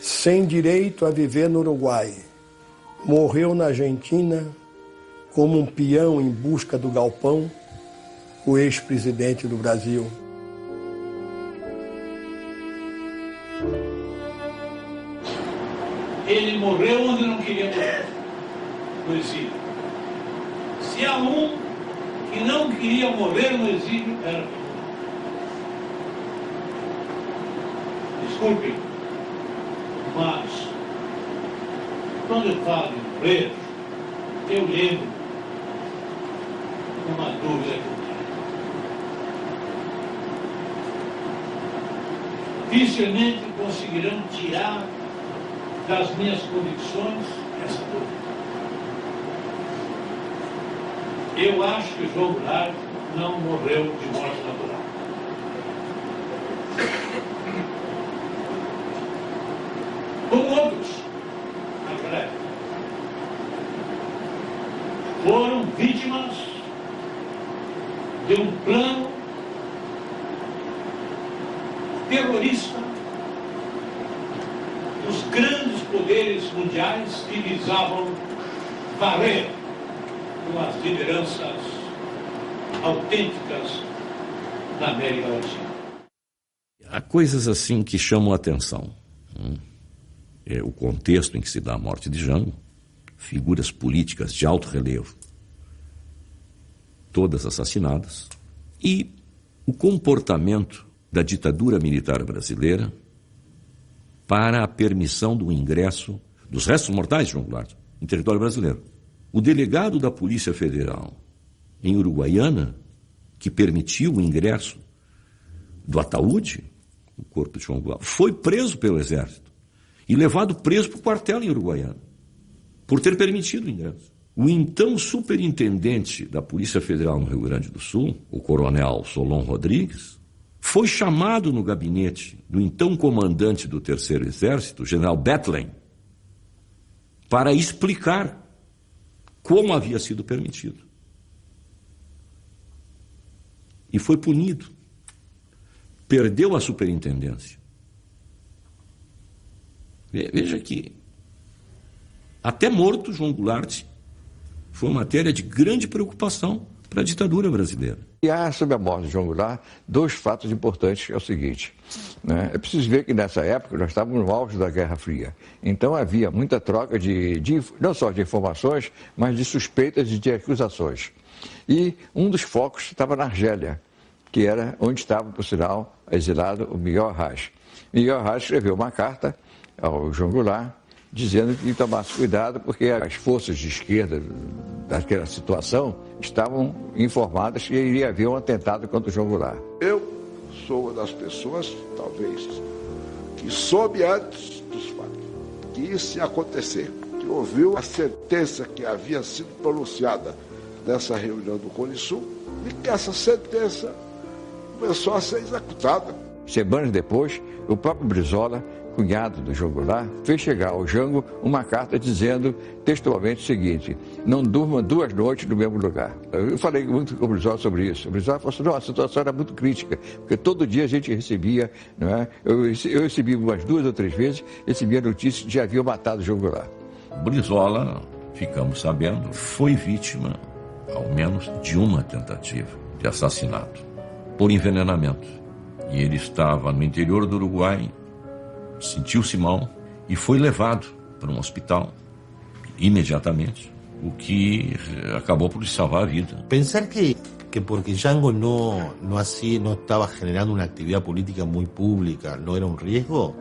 sem direito a viver no Uruguai, morreu na Argentina como um peão em busca do galpão, o ex-presidente do Brasil. Ele morreu onde não queria morrer, no exílio. Se há um que não queria morrer no exílio, era João Goulart. Desculpem, mas quando eu falo em preso, eu lembro uma dúvida que eu tenho. Dificilmente conseguirão tirar das minhas convicções essa dúvida. Eu acho que João Goulart não morreu de morte natural. Como outros, naquela época, foram vítimas de um plano terrorista dos grandes poderes mundiais que visavam varrer com as lideranças autênticas da América Latina. Há coisas assim que chamam a atenção. É o contexto em que se dá a morte de Jango, figuras políticas de alto relevo, todas assassinadas, e o comportamento da ditadura militar brasileira para a permissão do ingresso dos restos mortais de João Goulart em território brasileiro. O delegado da Polícia Federal em Uruguaiana, que permitiu o ingresso do ataúde, o corpo de João Goulart, foi preso pelo Exército e levado preso para o quartel em Uruguaiana, por ter permitido o ingresso. O então superintendente da Polícia Federal no Rio Grande do Sul, o coronel Solon Rodrigues, foi chamado no gabinete do então comandante do Terceiro Exército, o general Bethlen, para explicar como havia sido permitido. E foi punido. Perdeu a superintendência. Veja que até morto João Goulart foi matéria de grande preocupação para a ditadura brasileira. E há, sobre a morte de João Goulart, dois fatos importantes, que é o seguinte, né? É preciso ver que nessa época nós estávamos no auge da Guerra Fria. Então havia muita troca não só de informações, mas de suspeitas e de acusações. E um dos focos estava na Argélia, que era onde estava, por sinal, exilado o Miguel Arraes. Miguel Arraes escreveu uma carta ao João Goulart, dizendo que tomasse cuidado porque as forças de esquerda daquela situação estavam informadas que iria haver um atentado contra o João Goulart. Eu sou uma das pessoas, talvez, que soube antes dos fatos que isso ia acontecer, que ouviu a sentença que havia sido pronunciada nessa reunião do Cone Sul e que essa sentença começou a ser executada. Semanas depois, o próprio Brizola, cunhado do João Goulart, fez chegar ao Jango uma carta dizendo textualmente o seguinte: não durma 2 noites no mesmo lugar. Eu falei muito com o Brizola sobre isso. O Brizola falou assim: não, a situação era muito crítica, porque todo dia a gente recebia, não é? Eu recebi umas 2 ou 3 vezes, recebia notícias de que já haviam matado o João Goulart. Brizola, ficamos sabendo, foi vítima, ao menos, de uma tentativa de assassinato por envenenamento. E ele estava no interior do Uruguai, sentiu-se mal e foi levado para um hospital imediatamente, o que acabou por lhe salvar a vida. Pensar que porque Jango no estaba generando una actividad política muy pública, no era un riesgo,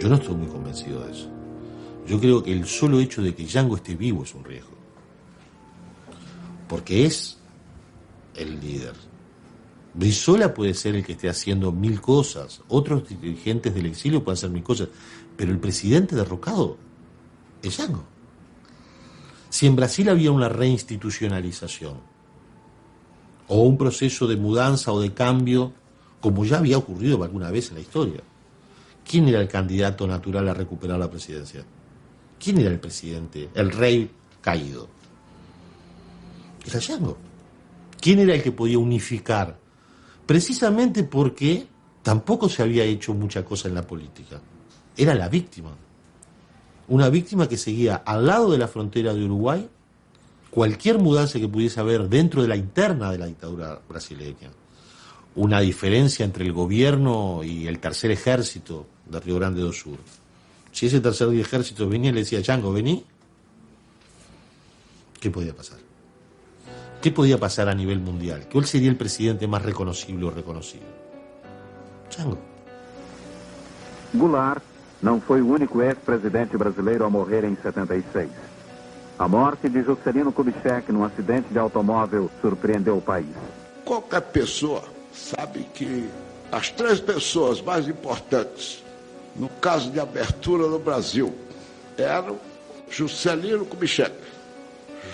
yo no estoy muy convencido de eso. Yo creo que el solo hecho de que Jango esté vivo es un riesgo, porque es el líder. Brizola puede ser el que esté haciendo 1000 cosas, otros dirigentes del exilio pueden hacer 1000 cosas, pero el presidente derrocado es Jango. Si en Brasil había una reinstitucionalización o un proceso de mudanza o de cambio, como ya había ocurrido alguna vez en la historia, ¿quién era el candidato natural a recuperar la presidencia? ¿Quién era el presidente, el rey caído? Era Jango. ¿Quién era el que podía unificar? Precisamente porque tampoco se había hecho mucha cosa en la política. Era la víctima. Una víctima que seguía al lado de la frontera de Uruguay cualquier mudanza que pudiese haber dentro de la interna de la dictadura brasileña. Una diferencia entre el gobierno y el tercer ejército de Río Grande do Sur. Si ese tercer ejército venía y le decía, Chango, vení, ¿qué podía pasar? ¿Qué podía pasar a nivel mundial? ¿Cuál sería el presidente más reconocible o reconocido? Chango. Goulart não foi o único ex-presidente brasileiro a morrer em 76. A morte de Juscelino Kubitschek num acidente de automóvel surpreendeu o país. Qualquer pessoa sabe que as 3 pessoas mais importantes no caso de abertura no Brasil eram Juscelino Kubitschek,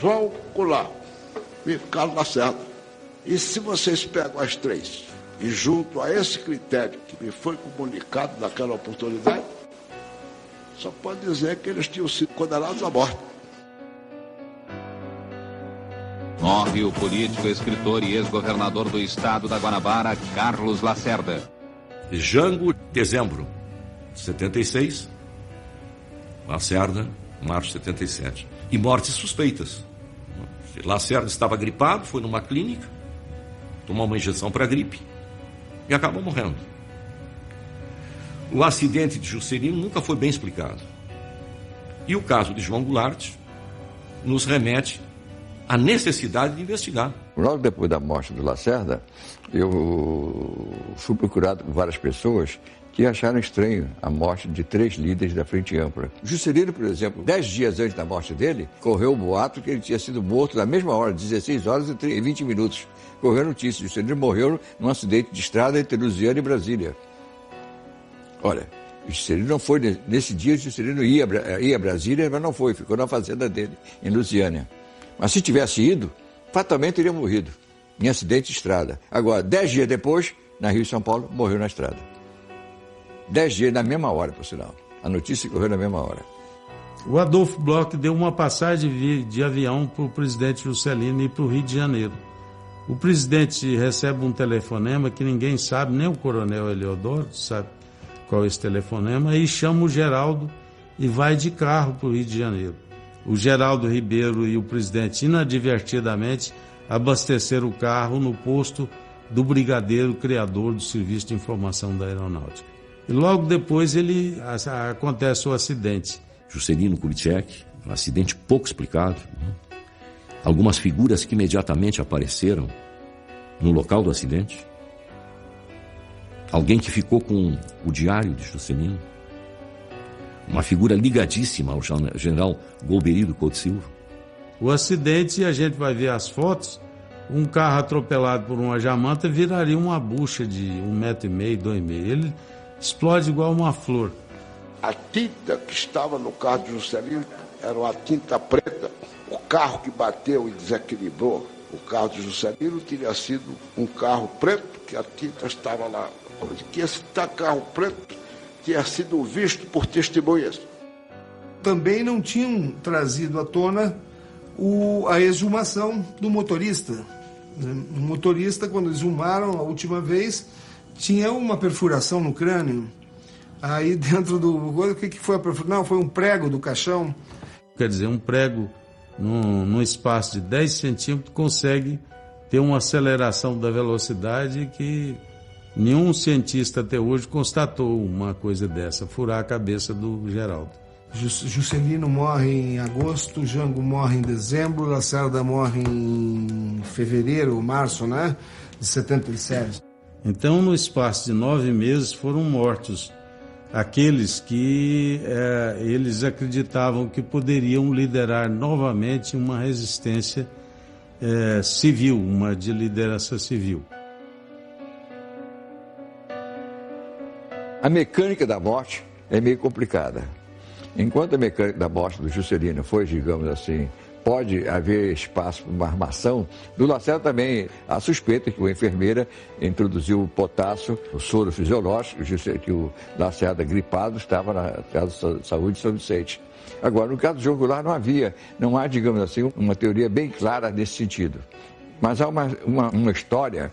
João Goulart e Carlos Lacerda. E se vocês pegam as 3 e junto a esse critério que me foi comunicado naquela oportunidade, só pode dizer que eles tinham sido condenados à morte. Morre o político, escritor e ex-governador do estado da Guanabara, Carlos Lacerda. Jango, dezembro de 76. Lacerda, março de 77. E mortes suspeitas. Lacerda estava gripado, foi numa clínica, tomou uma injeção para gripe e acabou morrendo. O acidente de Juscelino nunca foi bem explicado. E o caso de João Goulart nos remete à necessidade de investigar. Logo depois da morte do Lacerda, eu fui procurado por várias pessoas que acharam estranho a morte de 3 líderes da Frente Ampla. Juscelino, por exemplo, 10 dias antes da morte dele, correu o boato que ele tinha sido morto na mesma hora, 16 horas e 20 minutos. Correu a notícia, Juscelino morreu num acidente de estrada entre Lusiana e Brasília. Olha, Juscelino não foi, nesse dia Juscelino ia a Brasília, mas não foi, ficou na fazenda dele, em Lusiânia. Mas se tivesse ido, fatalmente teria morrido, em acidente de estrada. Agora, 10 dias depois, na Rio e São Paulo, morreu na estrada. 10 dias na mesma hora, por sinal. A notícia correu na mesma hora. O Adolfo Bloch deu uma passagem de avião para o presidente Juscelino ir para o Rio de Janeiro. O presidente recebe um telefonema que ninguém sabe, nem o coronel Eleodoro sabe qual é esse telefonema, e chama o Geraldo e vai de carro para o Rio de Janeiro. O Geraldo Ribeiro e o presidente, inadvertidamente, abasteceram o carro no posto do brigadeiro criador do Serviço de Informação da Aeronáutica. E logo depois acontece o acidente. Juscelino Kubitschek, um acidente pouco explicado. Algumas figuras que imediatamente apareceram no local do acidente. Alguém que ficou com o diário de Juscelino. Uma figura ligadíssima ao general Golbery Couto Silva. O acidente, a gente vai ver as fotos, um carro atropelado por uma jamanta viraria uma bucha de 1,5 m, 2 m. Ele explode igual uma flor. A tinta que estava no carro de Juscelino era uma tinta preta. O carro que bateu e desequilibrou o carro de Juscelino teria sido um carro preto, que a tinta estava lá. Que esse carro preto tinha sido visto por testemunhas. Também não tinham trazido à tona a exumação do motorista. O motorista, quando exumaram a última vez, tinha uma perfuração no crânio. Aí dentro do... O que foi a perfuração? Não, foi um prego do caixão. Quer dizer, um prego num espaço de 10 centímetros consegue ter uma aceleração da velocidade que nenhum cientista até hoje constatou uma coisa dessa, furar a cabeça do Geraldo. Juscelino morre em agosto, Jango morre em dezembro, Lacerda morre em fevereiro, março, né? De 77. Então, no espaço de 9 meses, foram mortos aqueles que eles acreditavam que poderiam liderar novamente uma resistência civil, uma de liderança civil. A mecânica da morte é meio complicada. Enquanto a mecânica da morte do Juscelino foi, digamos assim, pode haver espaço para uma armação, do Lacerda também há suspeita que uma enfermeira introduziu o potássio, o soro fisiológico, que o Lacerda gripado estava na Casa de Saúde de São Vicente. Agora, no caso do João Goulart não há, digamos assim, uma teoria bem clara nesse sentido. Mas há uma história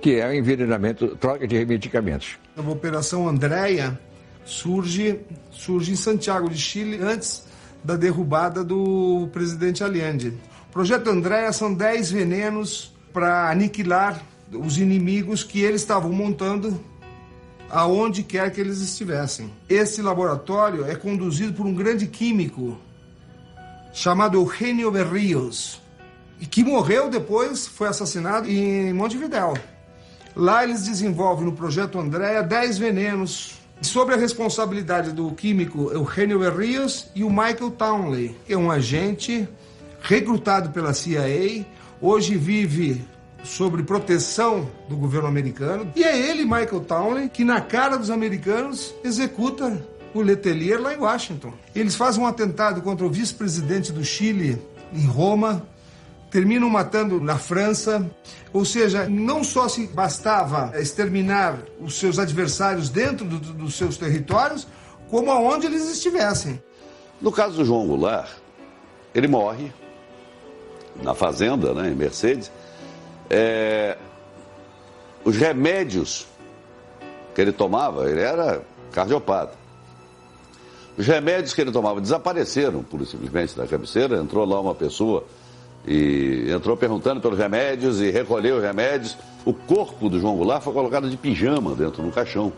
que é o envenenamento, troca de medicamentos. Na Operação Andréia, surge em Santiago de Chile antes da derrubada do presidente Allende. O Projeto Andréa são 10 venenos para aniquilar os inimigos que eles estavam montando aonde quer que eles estivessem. Esse laboratório é conduzido por um grande químico chamado Eugenio Berríos, e que morreu depois, foi assassinado em Montevidéu. Lá eles desenvolvem no Projeto Andréa 10 venenos sob a responsabilidade do químico Eugenio Berríos e o Michael Townley, que é um agente recrutado pela CIA, hoje vive sob proteção do governo americano, e é ele, Michael Townley, que na cara dos americanos executa o Letelier lá em Washington. Eles fazem um atentado contra o vice-presidente do Chile em Roma, terminam matando na França, ou seja, não só se bastava exterminar os seus adversários dentro dos seus territórios, como aonde eles estivessem. No caso do João Goulart, ele morre na fazenda, né, em Mercedes. Os remédios que ele tomava, ele era cardiopata. Os remédios que ele tomava desapareceram, pura e simplesmente, da cabeceira. Entrou lá uma pessoa e entrou perguntando pelos remédios e recolheu os remédios. O corpo do João Goulart foi colocado de pijama dentro do caixão.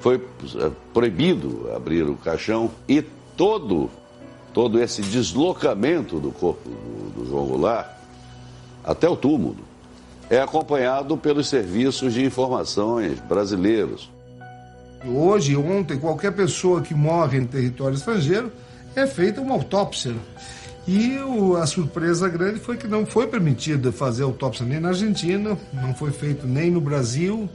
Foi proibido abrir o caixão e todo esse deslocamento do corpo do João Goulart até o túmulo é acompanhado pelos serviços de informações brasileiros. Hoje, ontem, qualquer pessoa que morre em território estrangeiro é feita uma autópsia. E a surpresa grande foi que não foi permitida fazer autópsia nem na Argentina, não foi feito nem no Brasil,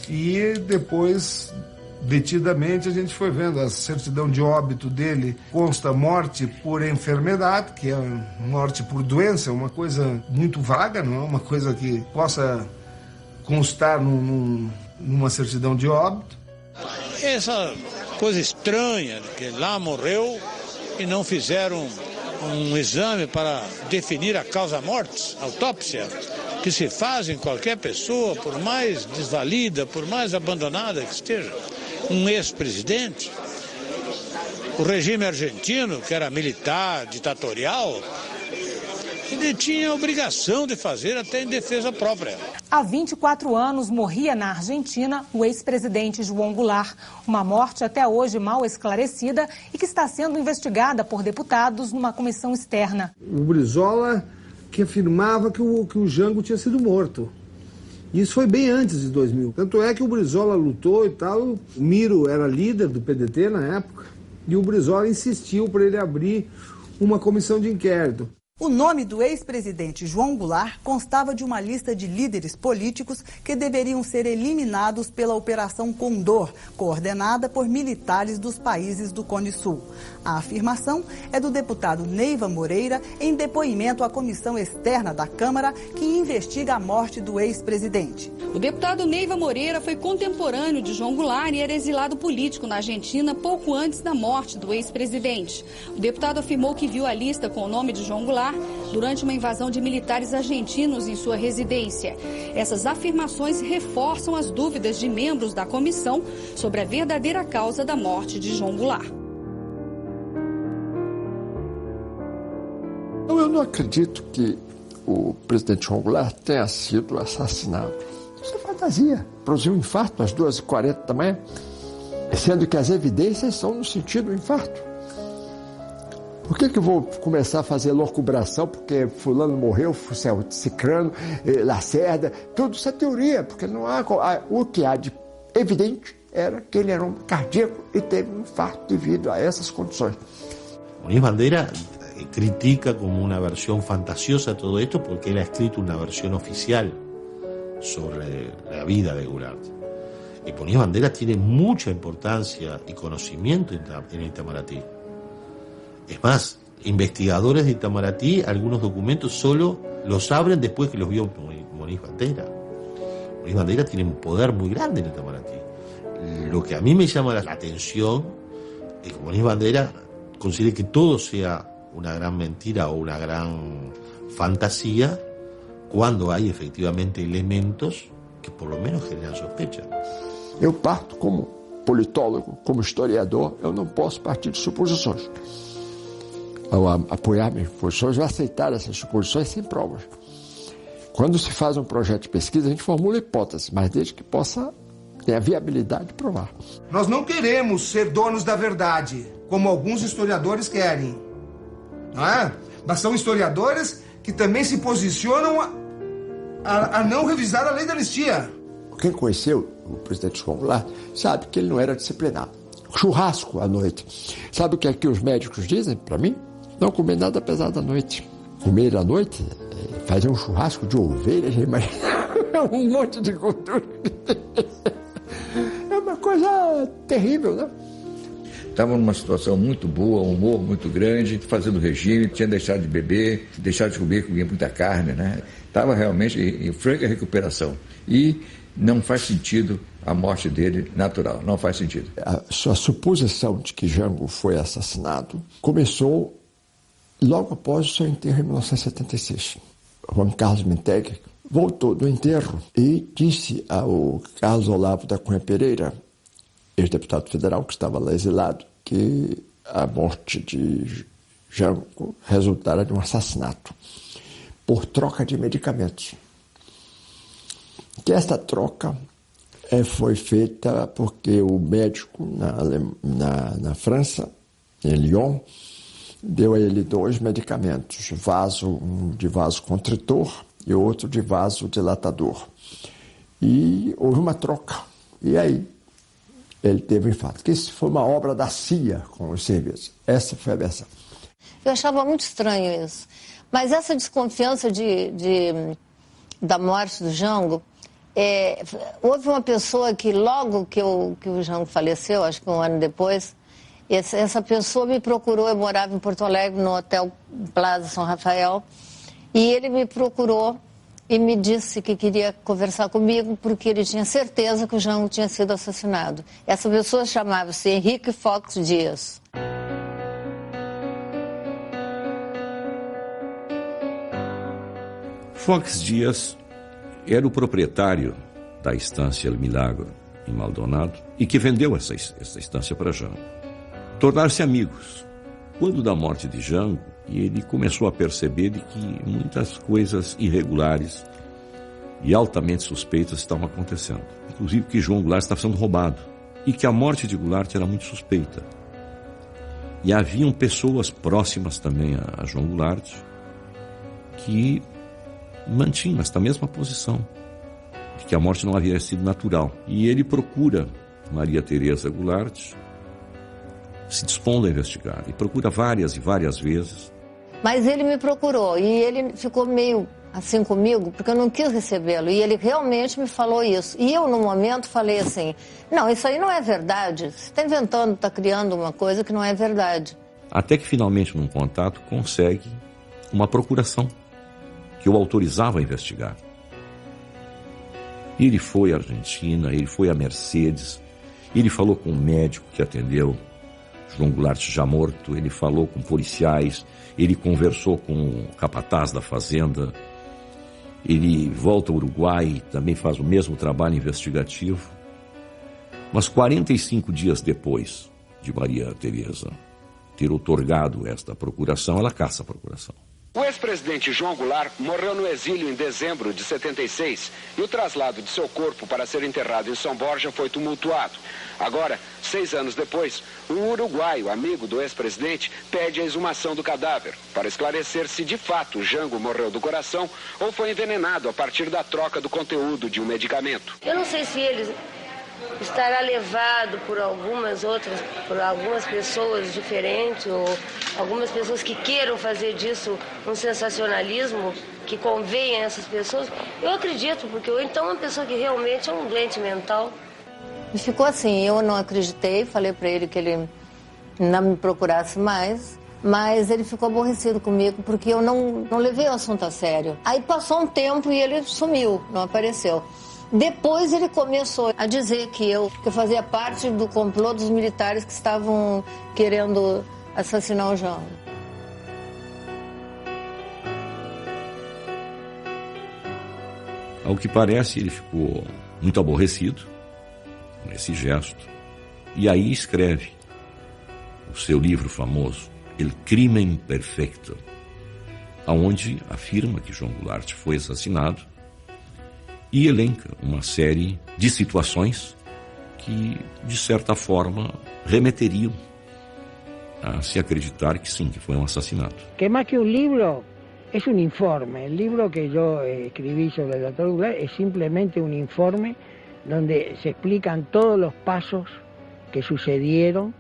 e depois, detidamente, a gente foi vendo a certidão de óbito dele, consta morte por enfermidade, que é morte por doença, uma coisa muito vaga, não é uma coisa que possa constar numa certidão de óbito. Essa coisa estranha, que lá morreu e não fizeram um exame para definir a causa-morte, autópsia, que se faz em qualquer pessoa, por mais desvalida, por mais abandonada que esteja. Um ex-presidente, o regime argentino, que era militar, ditatorial, ele tinha a obrigação de fazer até em defesa própria. Há 24 anos morria na Argentina o ex-presidente João Goulart, uma morte até hoje mal esclarecida e que está sendo investigada por deputados numa comissão externa. O Brizola que afirmava que o Jango tinha sido morto. Isso foi bem antes de 2000. Tanto é que o Brizola lutou e tal, o Miro era líder do PDT na época, e o Brizola insistiu para ele abrir uma comissão de inquérito. O nome do ex-presidente João Goulart constava de uma lista de líderes políticos que deveriam ser eliminados pela Operação Condor, coordenada por militares dos países do Cone Sul. A afirmação é do deputado Neiva Moreira em depoimento à comissão externa da Câmara que investiga a morte do ex-presidente. O deputado Neiva Moreira foi contemporâneo de João Goulart e era exilado político na Argentina pouco antes da morte do ex-presidente. O deputado afirmou que viu a lista com o nome de João Goulart durante uma invasão de militares argentinos em sua residência. Essas afirmações reforçam as dúvidas de membros da comissão sobre a verdadeira causa da morte de João Goulart. Eu não acredito que o presidente João Goulart tenha sido assassinado. Isso é fantasia. Produziu um infarto às 2h40 da manhã, sendo que as evidências são no sentido do infarto. Por que eu vou começar a fazer locubração porque fulano morreu, cicrano, Lacerda, tudo isso é teoria, porque não há... O que há de evidente era que ele era um cardíaco e teve um infarto devido a essas condições. Muniz Bandeira critica como una versión fantasiosa todo esto porque él ha escrito una versión oficial sobre la vida de Goulart. Y Muniz Bandeira tiene mucha importancia y conocimiento en Itamaraty. Es más, investigadores de Itamaraty, algunos documentos solo los abren después que los vio Muniz Bandeira. Muniz Bandeira tiene un poder muy grande en Itamaraty. Lo que a mí me llama la atención es que Muniz Bandeira considere que todo sea una gran mentira o una gran fantasía cuando hay efectivamente elementos que por lo menos generan sospecha. Eu parto como politólogo, como historiador, eu não posso partir de suposições. Ao apoiar minhas suposições, eu aceitar essas suposições sem provas. Quando se faz um projeto de pesquisa, a gente formula hipóteses, mas desde que possa ter a viabilidade de provar. Nós não queremos ser donos da verdade, como alguns historiadores querem. Não é? Mas são historiadores que também se posicionam a não revisar a lei da anistia. Quem conheceu o presidente João Goulart sabe que ele não era disciplinado. Churrasco à noite. Sabe o que é que os médicos dizem para mim? Não comer nada pesado à noite. Comer à noite, fazer um churrasco de ovelha, um monte de gordura. É uma coisa terrível, né? Estava numa situação muito boa, um humor muito grande, fazendo regime, tinha deixado de beber, deixado de comer, comia muita carne, né? Estava realmente em franca recuperação. E não faz sentido a morte dele natural, não faz sentido. A sua suposição de que Jango foi assassinado começou logo após o seu enterro em 1976. Juan Carlos Minteg voltou do enterro e disse ao Carlos Olavo da Cunha Pereira, ex-deputado federal que estava lá exilado, que a morte de Jango resultara de um assassinato por troca de medicamentos. Que esta troca foi feita porque o médico na França, em Lyon, deu a ele 2 medicamentos, um de vasoconstritor e outro de vasodilatador. E houve uma troca. E aí ele teve um infarto. Que isso foi uma obra da CIA com os serviços. Essa foi a versão. Eu achava muito estranho isso. Mas essa desconfiança da morte do Jango, houve uma pessoa que logo que o Jango faleceu, acho que um ano depois, essa pessoa me procurou. Eu morava em Porto Alegre, no Hotel Plaza São Rafael, e ele me procurou e me disse que queria conversar comigo porque ele tinha certeza que o Jango tinha sido assassinado. Essa pessoa chamava-se Henrique Fox Dias. Fox Dias era o proprietário da estância El Milagro, em Maldonado, e que vendeu essa estância para Jango. Tornaram-se amigos. Quando da morte de Jango, ele começou a perceber de que muitas coisas irregulares e altamente suspeitas estavam acontecendo. Inclusive que João Goulart estava sendo roubado e que a morte de Goulart era muito suspeita. E haviam pessoas próximas também a João Goulart que mantinham esta mesma posição, de que a morte não havia sido natural. E ele procura Maria Tereza Goulart, se dispondo a investigar, e procura várias e várias vezes. Mas ele me procurou e ele ficou meio assim comigo, porque eu não quis recebê-lo, e ele realmente me falou isso. E eu, no momento, falei assim, não, isso aí não é verdade, você está inventando, está criando uma coisa que não é verdade. Até que finalmente, num contato, consegue uma procuração que o autorizava a investigar. Ele foi à Argentina, ele foi a Mercedes, ele falou com um médico que atendeu João Goulart já morto, ele falou com policiais, ele conversou com o capataz da fazenda, ele volta ao Uruguai, também faz o mesmo trabalho investigativo. Mas 45 dias depois de Maria Tereza ter outorgado esta procuração, ela caça a procuração. O ex-presidente João Goulart morreu no exílio em dezembro de 76 e o traslado de seu corpo para ser enterrado em São Borja foi tumultuado. Agora, 6 anos depois, um uruguaio, amigo do ex-presidente, pede a exumação do cadáver para esclarecer se de fato Jango morreu do coração ou foi envenenado a partir da troca do conteúdo de um medicamento. Eu não sei se ele estará levado por algumas pessoas diferentes ou algumas pessoas que queiram fazer disso um sensacionalismo que convenha a essas pessoas. Eu acredito, porque ou então uma pessoa que realmente é um doente mental. E ficou assim, eu não acreditei, falei para ele que ele não me procurasse mais, mas ele ficou aborrecido comigo porque eu não levei o assunto a sério. Aí passou um tempo e ele sumiu, não apareceu. Depois ele começou a dizer que eu fazia parte do complô dos militares que estavam querendo assassinar o Jango. Ao que parece, ele ficou muito aborrecido com esse gesto E aí escreve o seu livro famoso, El Crimen Perfecto, aonde afirma que João Goulart foi assassinado e elenca uma série de situações que, de certa forma, remeteriam a se acreditar que sim, que foi um assassinato. Que más que un libro, es un informe. El libro que yo escribí sobre el doctor Goulart es simplemente un informe donde se explican todos los pasos que sucedieron,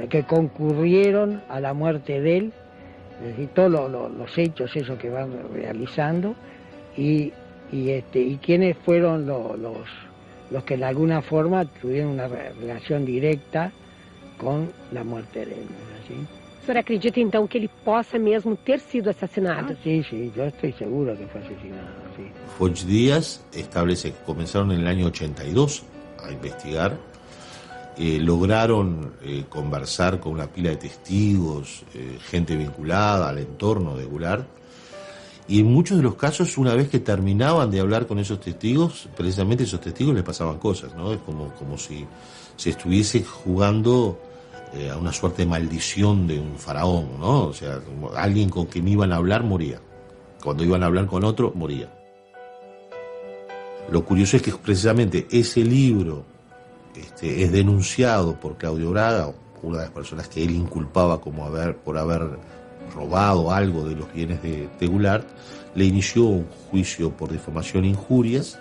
que concurrieron a la muerte de él, es decir, todos los hechos esos que van realizando y quiénes fueron los que de alguna forma tuvieron una relación directa com a morte dele. Assim. O senhor acredita então que ele possa mesmo ter sido assassinado? Sim, eu estou seguro que foi assassinado. Sí. Foch Díaz establece que comenzaron en el año 82 a investigar, lograron conversar con una pila de testigos, gente vinculada al entorno de Goulart, y en muchos de los casos, una vez que terminaban de hablar con esos testigos, precisamente esos testigos les pasaban cosas, ¿no? Es como si se estuviese jugando a una suerte de maldición de un faraón, ¿no? O sea, alguien con quien iban a hablar moría. Cuando iban a hablar con otro, moría. Lo curioso es que precisamente ese libro es denunciado por Claudio Braga, una de las personas que él inculpaba como por haber robado algo de los bienes de Goulart, le inició un juicio por difamación e injurias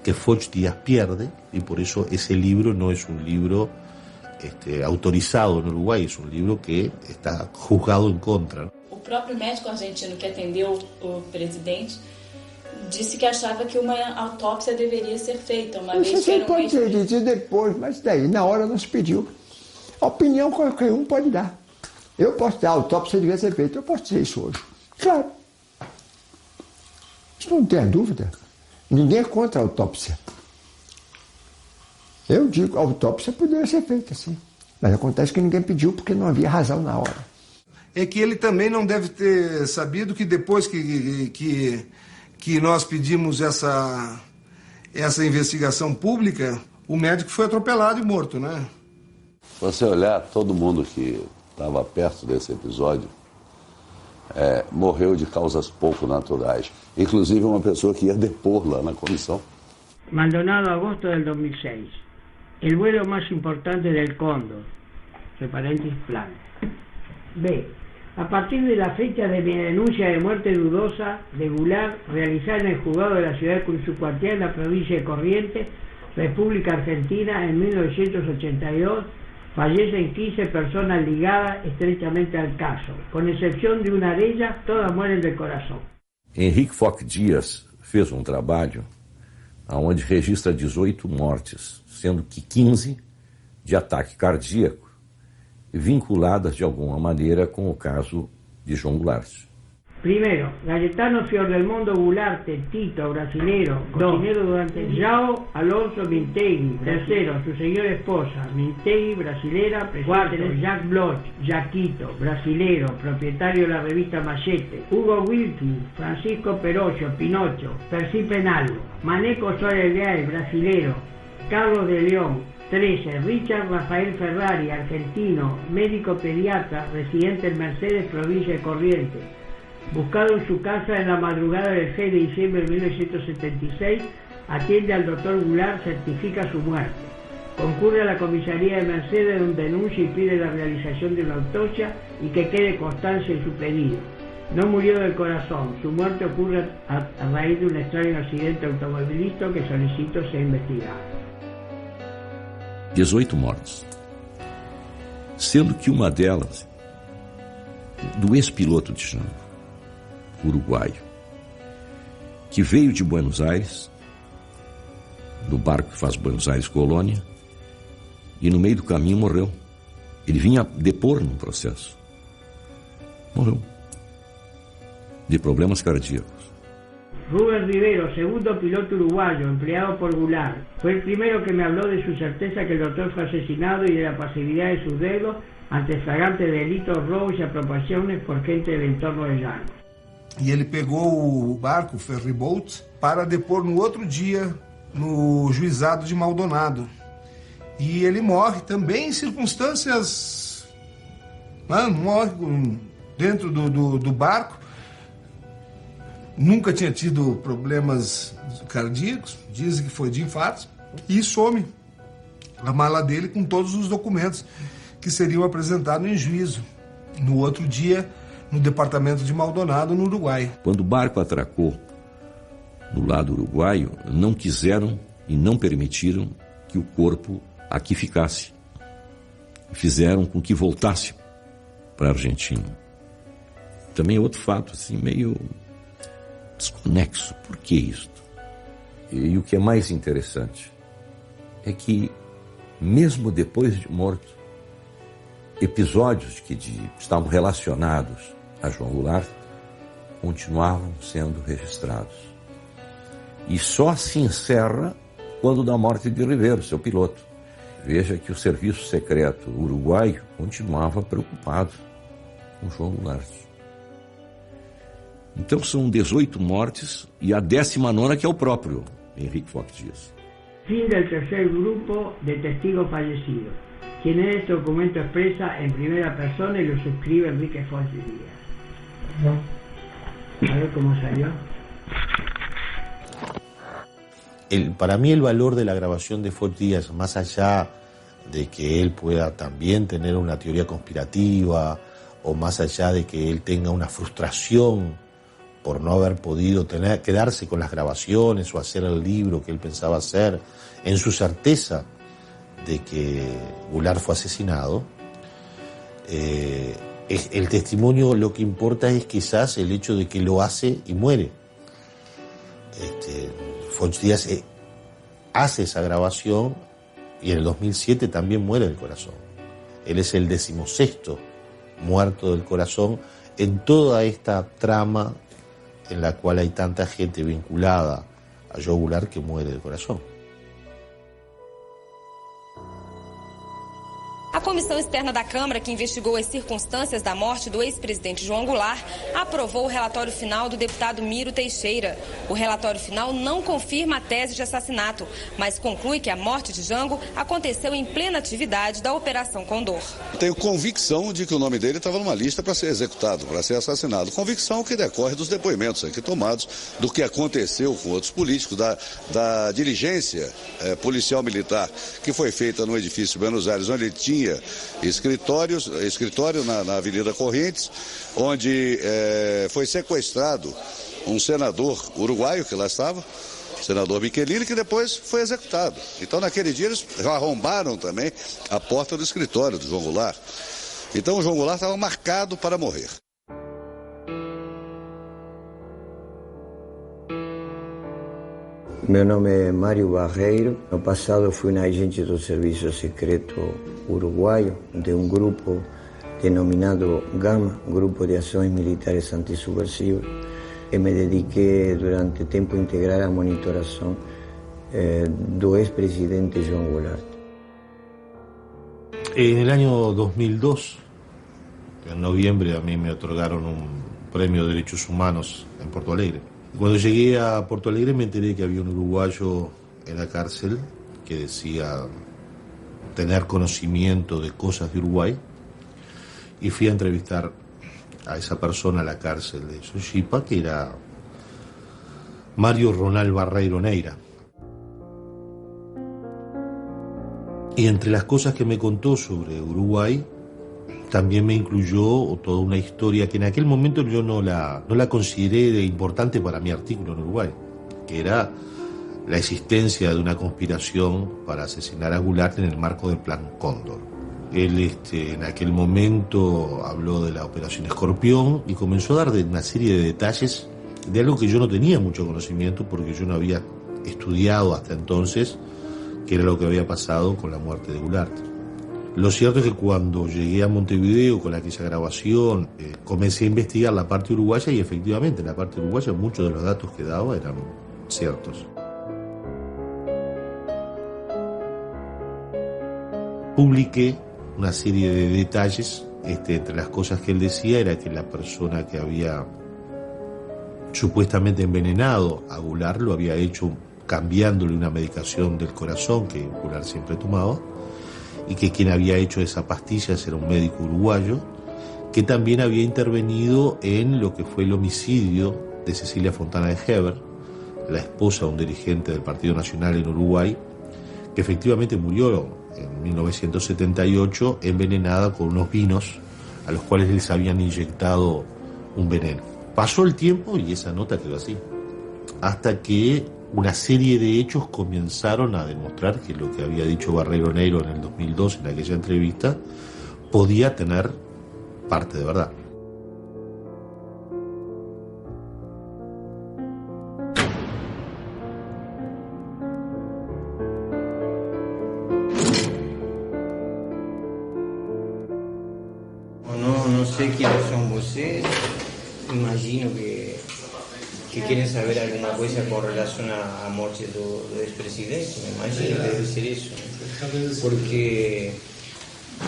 que Foch Díaz pierde, y por eso ese libro no es un libro autorizado en Uruguay, es un libro que está juzgado en contra. O próprio médico argentino que atendeu o presidente disse que achava que uma autópsia deveria ser feita, uma vez que era pode dizer depois, mas daí na hora não se pediu. A opinião qualquer um pode dar. Eu posso dar, a autópsia devia ser feita, eu posso dizer isso hoje. Claro. Isso não tem dúvida. Ninguém é contra a autópsia. Eu digo, a autópsia poderia ser feita, sim. Mas acontece que ninguém pediu porque não havia razão na hora. É que ele também não deve ter sabido que depois que nós pedimos essa investigação pública, o médico foi atropelado e morto, né? Se você olhar, todo mundo que estava perto desse episódio morreu de causas pouco naturais. Inclusive uma pessoa que ia depor lá na comissão. Maldonado, agosto del 2006. El vuelo más importante del Cóndor. Entre paréntesis, plan. B. A partir de la fecha de mi denuncia de muerte dudosa de Goulart, realizada en el juzgado de la ciudad de su cuartel en la provincia de Corrientes, República Argentina, en 1982, fallecen 15 personas ligadas estrechamente al caso. Con excepción de una de ellas, todas mueren de corazón. Henrique Foch Díaz fez um trabalho onde registra 18 mortes, sendo que 15 de ataque cardíaco, vinculadas de alguma maneira com o caso de João Goulart. Primero, Cayetano Fiordelmondo Goulart, Tito, brasilero, cocinero durante João Alonso Mintegui. Tercero, su señora esposa, Mintegui, brasilera. Cuarto, Jacques Bloch, Jaquito, brasilero, propietario de la revista Machete. Hugo Wilkin, Francisco Perocho, Pinocho, Percy Penalvo. Maneco Suárez Leal, brasilero. Carlos de León. 13. Richard Rafael Ferrari, argentino, médico pediatra, residente en Mercedes, provincia de Corrientes. Buscado en su casa en la madrugada del 6 de diciembre de 1976, atiende al doctor Goulart, certifica su muerte. Concurre a la comisaría de Mercedes donde denuncia y pide la realización de una autopsia y que quede constancia en su pedido. No murió del corazón, su muerte ocurre a raíz de un extraño accidente automovilístico que solicito sea investigado. 18 mortes, sendo que uma delas do ex-piloto de Jango, uruguaio, que veio de Buenos Aires, do barco que faz Buenos Aires Colônia, e no meio do caminho morreu. Ele vinha depor num processo. Morreu. De problemas cardíacos. Rubén Rivero, segundo piloto uruguayo, empleado por Goulart. Fue el primero que me habló de su certeza que el doctor fue asesinado y de la pasividad de sus dedos ante flagrantes delitos, robos y apropiaciones por gente del entorno de Jango. E ele pegou o barco, o ferryboat, para depor no outro dia no juizado de Maldonado. E ele morre também em circunstâncias... morre dentro do barco. Nunca tinha tido problemas cardíacos, dizem que foi de infarto, e some a mala dele com todos os documentos que seriam apresentados em juízo no outro dia no departamento de Maldonado, no Uruguai. Quando o barco atracou no lado uruguaio, não quiseram e não permitiram que o corpo aqui ficasse. Fizeram com que voltasse para a Argentina. Também é outro fato, assim, meio desconexo. Por que isto? E o que é mais interessante é que, mesmo depois de morto, episódios que estavam relacionados a João Goulart continuavam sendo registrados. E só se encerra quando da morte de Ribeiro, seu piloto. Veja que o serviço secreto uruguaio continuava preocupado com João Goulart. Então são 18 mortes e a 19ª que é o próprio Henrique Fox Dias. Fin del tercer grupo de testigos fallecidos. Quien en este documento expresa en primera persona y lo suscribe Enrique Fox Díaz. A ver cómo salió. Para mí el valor de la grabación de Fox Díaz, más allá de que él pueda también tener una teoría conspirativa o más allá de que él tenga una frustración por no haber podido quedarse con las grabaciones o hacer el libro que él pensaba hacer, en su certeza de que Goulart fue asesinado, el testimonio lo que importa es quizás el hecho de que lo hace y muere. Fox Díaz hace esa grabación y en el 2007 también muere del corazón. Él es el 16º muerto del corazón en toda esta trama en la cual hay tanta gente vinculada a João Goulart que muere del corazón. A Comissão Externa da Câmara, que investigou as circunstâncias da morte do ex-presidente João Goulart, aprovou o relatório final do deputado Miro Teixeira. O relatório final não confirma a tese de assassinato, mas conclui que a morte de Jango aconteceu em plena atividade da Operação Condor. Tenho convicção de que o nome dele estava numa lista para ser executado, para ser assassinado. Convicção que decorre dos depoimentos aqui tomados, do que aconteceu com outros políticos, da diligência policial militar que foi feita no edifício de Buenos Aires, onde ele tinha escritório na Avenida Correntes, onde foi sequestrado um senador uruguaio que lá estava, o senador Michelini, que depois foi executado. Então, naquele dia, eles arrombaram também a porta do escritório do João Goulart. Então, o João Goulart estava marcado para morrer. Meu nome é Mário Barreiro. No passado fui um agente do Serviço Secreto Uruguaio de um grupo denominado GAMA, Grupo de Ações Militares Antisubversivas, e me dediquei durante tempo integral à monitoração do ex-presidente João Goulart. En el año 2002, en noviembre, a mí me otorgaron un premio de derechos humanos en Porto Alegre. Cuando llegué a Porto Alegre me enteré que había un uruguayo en la cárcel que decía tener conocimiento de cosas de Uruguay, y fui a entrevistar a esa persona a la cárcel de Sochipa, que era Mario Ronald Barreiro Neira. Y entre las cosas que me contó sobre Uruguay, también me incluyó toda una historia que en aquel momento yo no la consideré de importante para mi artículo en Uruguay, que era la existencia de una conspiración para asesinar a Goulart en el marco del Plan Cóndor. Él en aquel momento habló de la Operación Escorpión y comenzó a dar una serie de detalles de algo que yo no tenía mucho conocimiento porque yo no había estudiado hasta entonces, que era lo que había pasado con la muerte de Goulart. Lo cierto es que cuando llegué a Montevideo con aquella grabación, comencé a investigar la parte uruguaya y efectivamente en la parte uruguaya muchos de los datos que daba eran ciertos. Publiqué una serie de detalles, entre las cosas que él decía era que la persona que había supuestamente envenenado a Goulart lo había hecho cambiándole una medicación del corazón que Goulart siempre tomaba, y que quien había hecho esa pastilla era un médico uruguayo, que también había intervenido en lo que fue el homicidio de Cecilia Fontana de Heber, la esposa de un dirigente del Partido Nacional en Uruguay, que efectivamente murió en 1978 envenenada con unos vinos a los cuales les habían inyectado un veneno. Pasó el tiempo y esa nota quedó así, hasta que una serie de hechos comenzaron a demostrar que lo que había dicho Barreiro Neiro en el 2002 en aquella entrevista podía tener parte de verdad. No sé quiénes son ustedes, imagino que quieren saber alguna cosa con relación a morte do ex-presidente, me imagino que debe ser eso, porque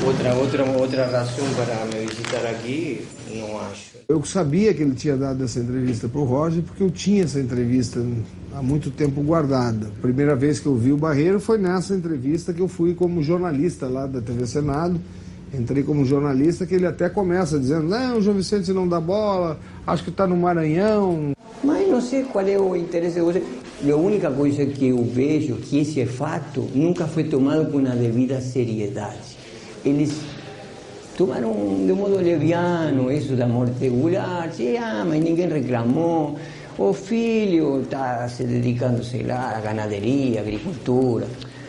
outra razão para me visitar aqui não acho. Eu sabia que ele tinha dado essa entrevista para o Roger, porque eu tinha essa entrevista há muito tempo guardada. A primeira vez que eu vi o Barreiro foi nessa entrevista que eu fui como jornalista lá da TV Senado. Entrei como jornalista, que ele até começa dizendo: não, o João Vicente não dá bola, acho que está no Maranhão. Mas não sei qual é o interesse de você. A única coisa que eu vejo que esse fato nunca foi tomado com a devida seriedade. Eles tomaram de modo leviano isso da morte de Goulart, mas ninguém reclamou. O filho está se dedicando, sei lá, à ganaderia, à agricultura.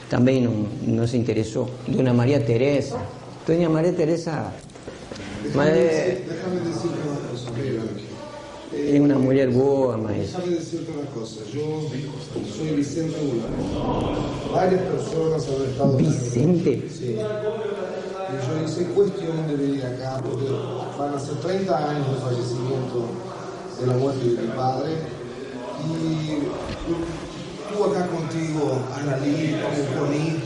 Também não se interessou. Dona Maria Teresa. Doña María Teresa es una mujer boa, mas... Déjame decirte una cosa, yo soy Vicente Goulart. Varias personas han estado... ¿Vicente? Sí. Y yo hice cuestión de venir acá porque van a ser 30 años de fallecimiento de la muerte de mi padre. Y estuve acá contigo, Analí, con Coni.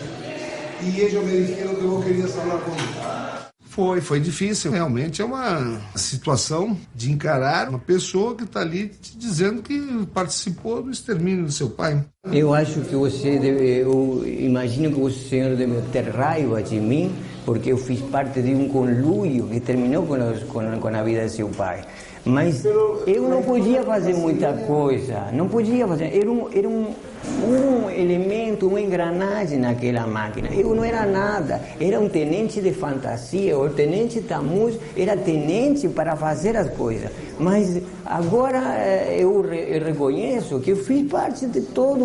E eles me disseram que vos querias falar comigo. Foi difícil. Realmente é uma situação de encarar uma pessoa que está ali te dizendo que participou do extermínio do seu pai. Eu acho que eu imagino que o senhor deve ter raiva de mim, porque eu fiz parte de um conluio que terminou com a vida de seu pai. Mas eu não podia fazer muita coisa, não podia fazer. Era um elemento, uma engrenagem naquela máquina. Eu não era nada, era um tenente de fantasia. O tenente Tamuz era tenente para fazer as coisas. Mas agora eu reconheço que eu fiz parte de toda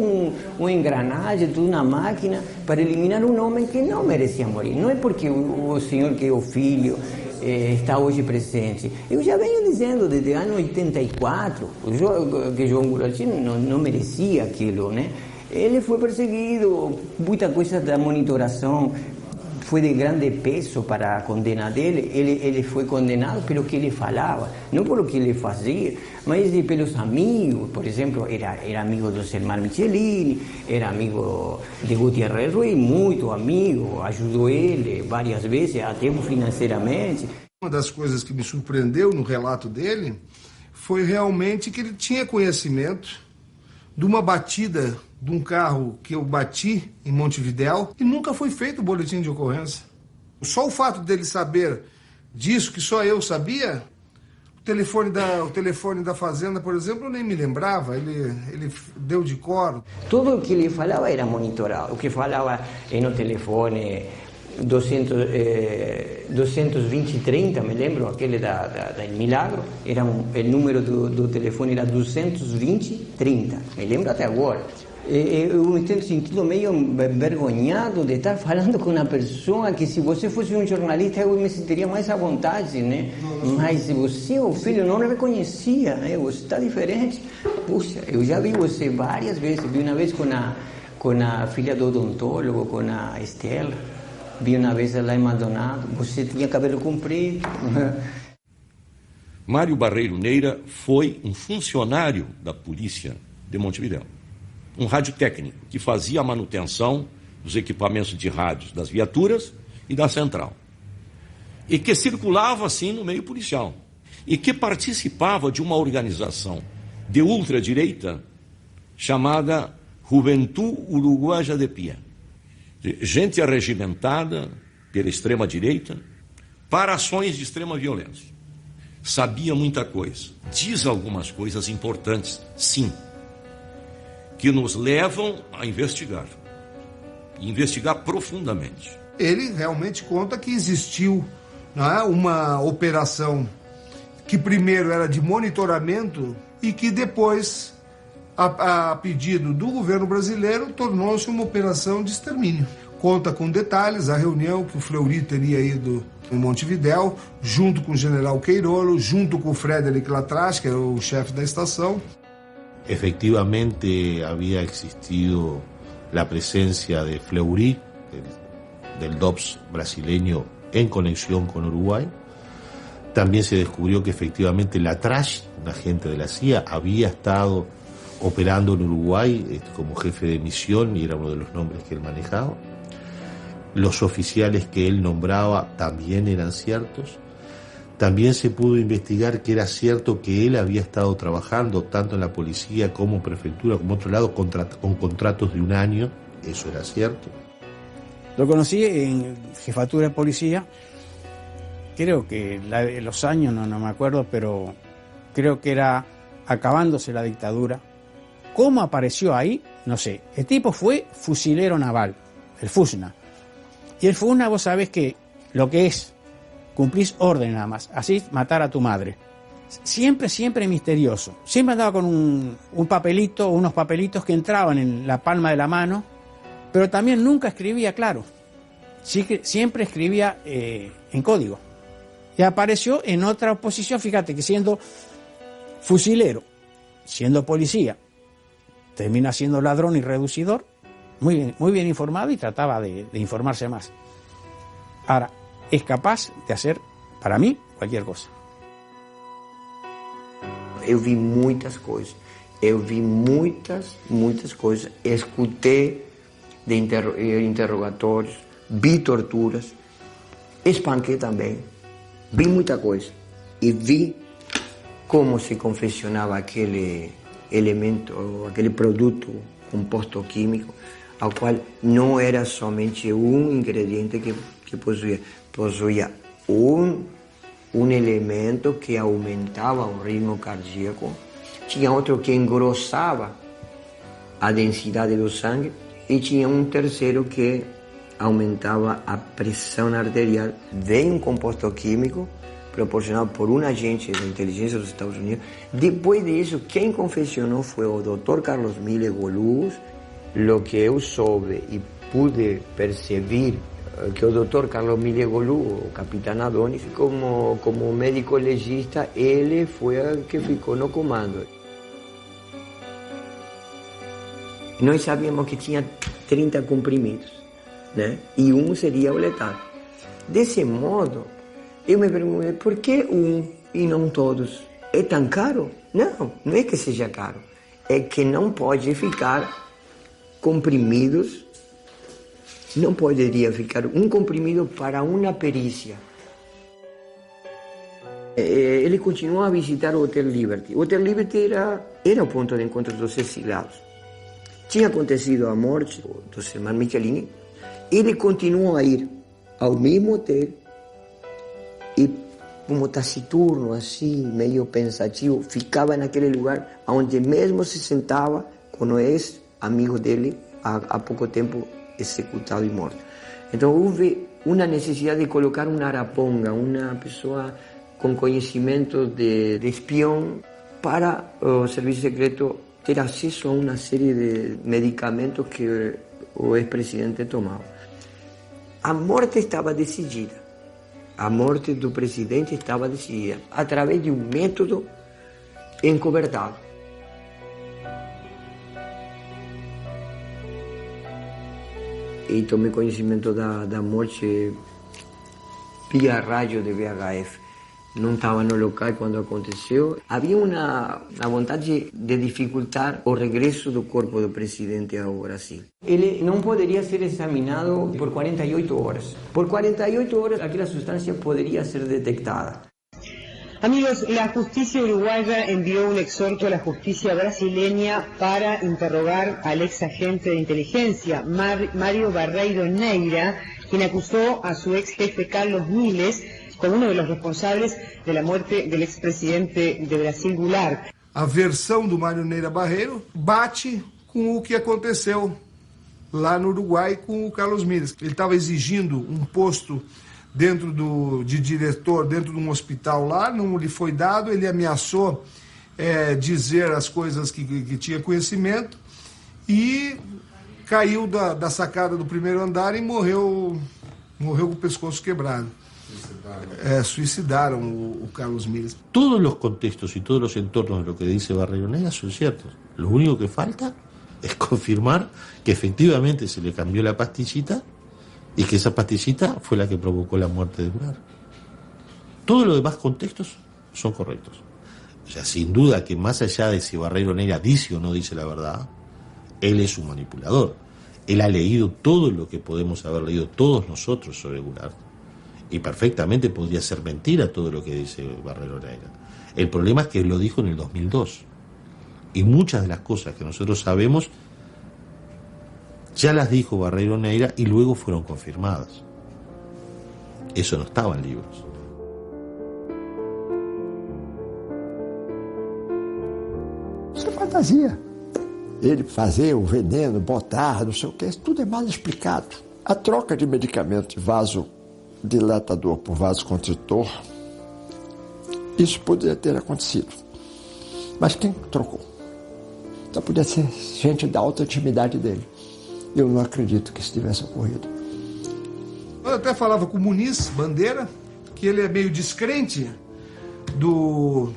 uma engrenagem, toda uma máquina para eliminar um homem que não merecia morrer. Não é porque o senhor que é o filho está hoje presente. Eu já venho dizendo desde o ano 84 que João Goulart não merecia aquilo, né? Ele foi perseguido, muita coisa da monitoração foi de grande peso para a condena dele. Ele foi condenado pelo que ele falava, não pelo que ele fazia, mas pelos amigos. Por exemplo, era amigo do Selmar Michelini, era amigo de Gutiérrez Ruiz, muito amigo, ajudou ele várias vezes, até financeiramente. Uma das coisas que me surpreendeu no relato dele foi realmente que ele tinha conhecimento de uma batida de um carro que eu bati em Montevidéu e nunca foi feito o boletim de ocorrência. Só o fato dele saber disso, que só eu sabia, o telefone da fazenda, por exemplo, eu nem me lembrava, ele deu de cor. Tudo o que ele falava era monitorado, o que falava no telefone 220-30, me lembro, aquele da Milagro, era o número do telefone era 220-30, me lembro até agora. Eu me tenho sentido meio envergonhado de estar falando com uma pessoa que, se você fosse um jornalista, eu me sentiria mais à vontade, né? Mas você, o filho, não reconhecia, né? Você está diferente. Puxa, eu já vi você várias vezes. Vi uma vez com a filha do odontólogo, com a Estela. Vi uma vez lá em Maldonado. Você tinha cabelo comprido. Mário Barreiro Neira foi um funcionário da polícia de Montevidéu. Um radiotécnico que fazia a manutenção dos equipamentos de rádios das viaturas e da central. E que circulava, assim, no meio policial. E que participava de uma organização de ultradireita chamada Juventud Uruguaya de Pie. Gente arregimentada pela extrema-direita para ações de extrema violência. Sabia muita coisa. Diz algumas coisas importantes, sim, que nos levam a investigar. E investigar profundamente. Ele realmente conta que existiu, não é, uma operação que primeiro era de monitoramento e que depois, a pedido do governo brasileiro, tornou-se uma operação de extermínio. Conta com detalhes a reunião que o Fleury teria ido em Montevidéu, junto com o general Queirolo, junto com o Frederic Latras, que era o chefe da estação. Efectivamente había existido la presencia de Fleury, del DOPS brasileño, en conexión con Uruguay. También se descubrió que efectivamente Latras, un agente de la CIA, había estado operando en Uruguay como jefe de misión y era uno de los nombres que él manejaba. Los oficiales que él nombraba también eran ciertos. También se pudo investigar que era cierto que él había estado trabajando tanto en la policía como en prefectura, como otro lado, con contratos de 1 año. Eso era cierto. Lo conocí en jefatura de policía. Creo que los años, no me acuerdo, pero creo que era acabándose la dictadura. ¿Cómo apareció ahí? No sé. El tipo fue fusilero naval, el FUSNA. Y el FUSNA, vos sabés que lo que es, cumplís orden nada más, así matar a tu madre. Siempre misterioso. Siempre andaba con un papelito, unos papelitos que entraban en la palma de la mano, pero también nunca escribía claro. Siempre escribía en código. Y apareció en otra posición, fíjate que siendo fusilero, siendo policía, termina siendo ladrón y reducidor, muy bien informado y trataba de informarse más. Ahora, es capaz de hacer, para mí, cualquier cosa. Eu vi muitas coisas. Eu vi muitas coisas. Escutei de interrogatórios, vi torturas, espanquei também. Vi muita coisa. E vi como se confeccionava aquele elemento, aquele produto composto químico, ao qual não era somente um ingrediente que possuía um elemento que aumentava o ritmo cardíaco, tinha outro que engrossava a densidade do sangue e tinha um terceiro que aumentava a pressão arterial. Veio um composto químico proporcionado por um agente da inteligência dos Estados Unidos. Depois disso, quem confeccionou foi o Dr. Carlos Mille Golubos. Lo que eu soube e pude perceber que o Dr. Carlos Mille Golubos, o Capitão Adonis, como médico legista, ele foi o que ficou no comando. Nós sabíamos que tinha 30 comprimidos, né? E um seria o letal. Desse modo, eu me perguntei, por que um e não todos? É tão caro? Não é que seja caro. É que não pode ficar comprimidos, não poderia ficar um comprimido para uma perícia. Ele continuou a visitar o Hotel Liberty. O Hotel Liberty era o ponto de encontro dos exilados. Tinha acontecido a morte dos irmãos Michelini. Ele continuou a ir ao mesmo hotel e, como taciturno, assim, meio pensativo, ficava naquele lugar onde mesmo se sentava com o ex-amigo dele, há pouco tempo executado e morto. Então houve uma necessidade de colocar uma araponga, uma pessoa com conhecimento de espião, para o serviço secreto ter acesso a uma série de medicamentos que o ex-presidente tomava. A morte estava decidida. A morte do presidente estava decidida através de um método encobertado. E tomei conhecimento da morte via rádio de VHF. Não estava no local quando aconteceu. Havia uma vontade de dificultar o regresso do corpo do presidente ao Brasil. Ele não poderia ser examinado por 48 horas. Por 48 horas, aquela substância poderia ser detectada. Amigos, la justicia uruguaya envió un exhorto a la justicia brasileña para interrogar al ex agente de inteligencia, Mario Barreiro Neira, quien acusó a su ex jefe Carlos Miles como uno de los responsables de la muerte del expresidente de Brasil, Goulart. A versão do Mário Neira Barreiro bate com o que aconteceu lá no Uruguai com o Carlos Miles. Ele estava exigindo um posto de diretor dentro de um hospital lá, não lhe foi dado, ele ameaçou dizer as coisas que tinha conhecimento e caiu da sacada do primeiro andar e morreu com o pescoço quebrado. Suicidaram o Carlos Miles. Todos los contextos y todos los entornos de lo que dice Barreiro Neira son ciertos. Lo único que falta es confirmar que efectivamente se le cambió la pastillita y que esa pastillita fue la que provocó la muerte de Goulart. Todos los demás contextos son correctos. O sea, sin duda que más allá de si Barreiro Neira dice o no dice la verdad, él es un manipulador. Él ha leído todo lo que podemos haber leído todos nosotros sobre Goulart. Y perfectamente podría ser mentira todo lo que dice Barreiro Neira. El problema es que lo dijo en el 2002. Y muchas de las cosas que nosotros sabemos ya las dijo Barreiro Neira y luego fueron confirmadas. Eso no estaba en libros. Isso é fantasia. Ele fazer o veneno, botar, não sei o que, isso tudo é mal explicado. A troca de medicamento de vasodilatador por vasoconstritor, isso poderia ter acontecido. Mas quem trocou? Então podia ser gente da alta intimidade dele. Eu não acredito que isso tivesse ocorrido. Eu até falava com o Muniz Bandeira, que ele é meio descrente do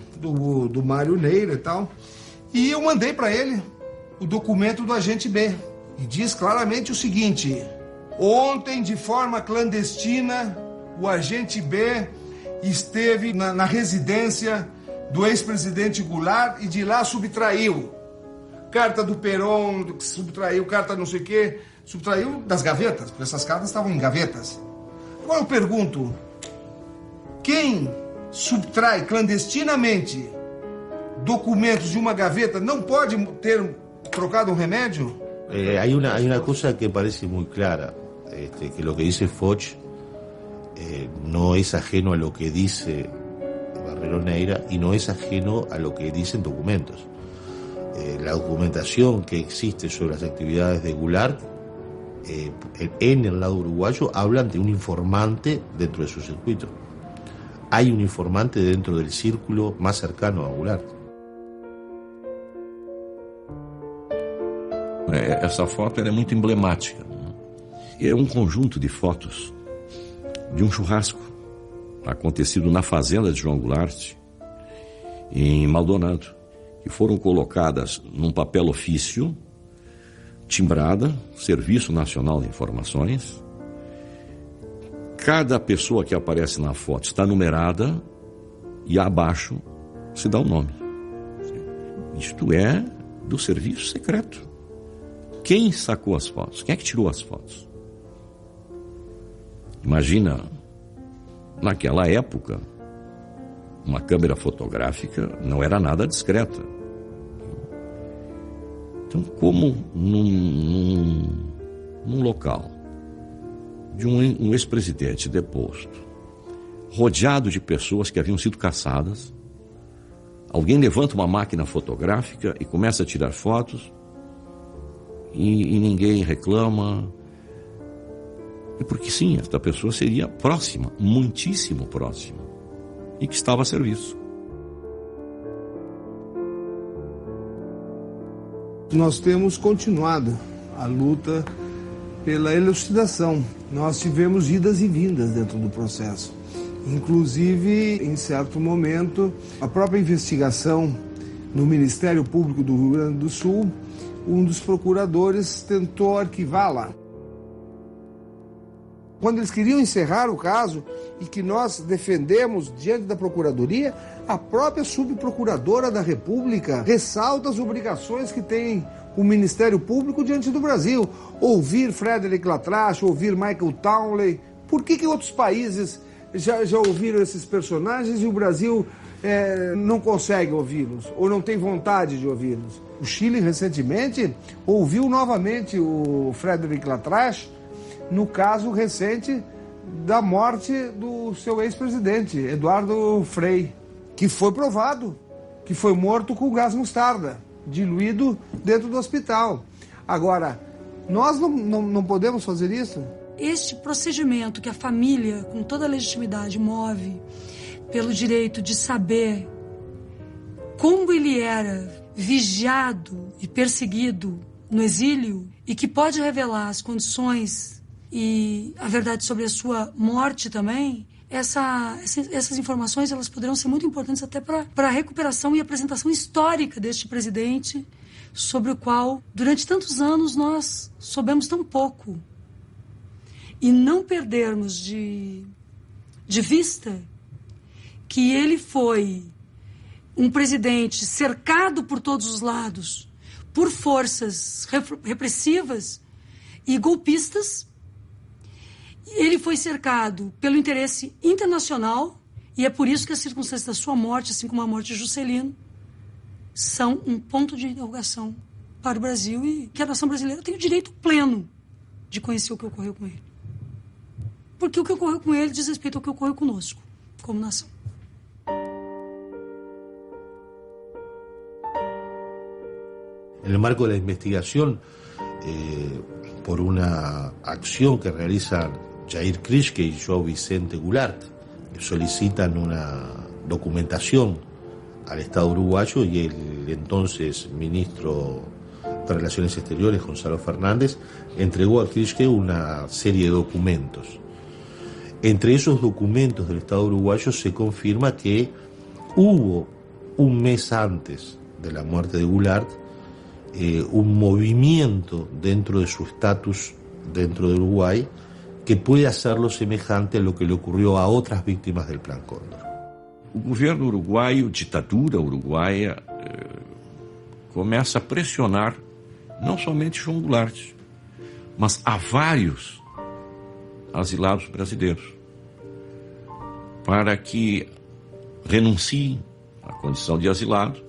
Mário Neira e tal, e eu mandei para ele o documento do agente B, e diz claramente o seguinte: ontem, de forma clandestina, o agente B esteve na residência do ex-presidente Goulart e de lá subtraiu carta do Perón, subtraiu carta não sei o quê, subtraiu das gavetas, porque essas cartas estavam em gavetas. Agora eu pergunto, quem subtrai clandestinamente documentos de uma gaveta não pode ter trocado um remédio? Hay una cosa que parece muy clara, que lo que dice Foch no es ajeno a lo que dice Barreiro Neira y no es ajeno a lo que dicen documentos. La documentación que existe sobre las actividades de Goulart en el lado uruguayo hablan de un informante dentro de su circuito. Hay un informante dentro del círculo más cercano a Goulart. Essa foto é muito emblemática. É um conjunto de fotos de um churrasco acontecido na fazenda de João Goulart, em Maldonado, que foram colocadas num papel ofício, timbrada, Serviço Nacional de Informações. Cada pessoa que aparece na foto está numerada e abaixo se dá o nome. Isto é do serviço secreto. Quem sacou as fotos? Quem é que tirou as fotos? Imagina, naquela época, uma câmera fotográfica não era nada discreta. Então, como num local de um ex-presidente deposto, rodeado de pessoas que haviam sido caçadas, alguém levanta uma máquina fotográfica e começa a tirar fotos e ninguém reclama. É porque sim, esta pessoa seria próxima, muitíssimo próxima, e que estava a serviço. Nós temos continuado a luta pela elucidação. Nós tivemos idas e vindas dentro do processo. Inclusive, em certo momento, a própria investigação no Ministério Público do Rio Grande do Sul, um dos procuradores tentou arquivá-la. Quando eles queriam encerrar o caso e que nós defendemos diante da Procuradoria, a própria subprocuradora da República ressalta as obrigações que tem o Ministério Público diante do Brasil. Ouvir Frederic Latrache, ouvir Michael Townley. Por que outros países já ouviram esses personagens e o Brasil não consegue ouvi-los ou não tem vontade de ouvi-los. O Chile, recentemente, ouviu novamente o Frédéric Latranche no caso recente da morte do seu ex-presidente, Eduardo Frei, que foi provado que foi morto com gás mostarda, diluído dentro do hospital. Agora, nós não podemos fazer isso? Este procedimento que a família, com toda a legitimidade, move pelo direito de saber como ele era vigiado e perseguido no exílio e que pode revelar as condições e a verdade sobre a sua morte também, essas informações elas poderão ser muito importantes até para a recuperação e apresentação histórica deste presidente, sobre o qual, durante tantos anos, nós soubemos tão pouco. E não perdermos de vista que ele foi um presidente cercado por todos os lados, por forças repressivas e golpistas. Ele foi cercado pelo interesse internacional e é por isso que as circunstâncias da sua morte, assim como a morte de Juscelino, são um ponto de interrogação para o Brasil e que a nação brasileira tem o direito pleno de conhecer o que ocorreu com ele. Porque o que ocorreu com ele diz respeito ao que ocorreu conosco, como nação. En el marco de la investigación, por una acción que realizan Jair Krischke y João Vicente Goulart, solicitan una documentación al Estado uruguayo y el entonces ministro de Relaciones Exteriores, Gonzalo Fernández, entregó a Krischke una serie de documentos. Entre esos documentos del Estado uruguayo se confirma que hubo un mes antes de la muerte de Goulart un movimiento dentro de su estatus dentro de Uruguay que puede hacerlo semejante a lo que le ocurrió a otras víctimas del Plan Cóndor. O governo uruguaio, ditadura uruguaia, começa a pressionar não somente João Goulart, mas a vários asilados brasileiros para que renunciem à condição de asilado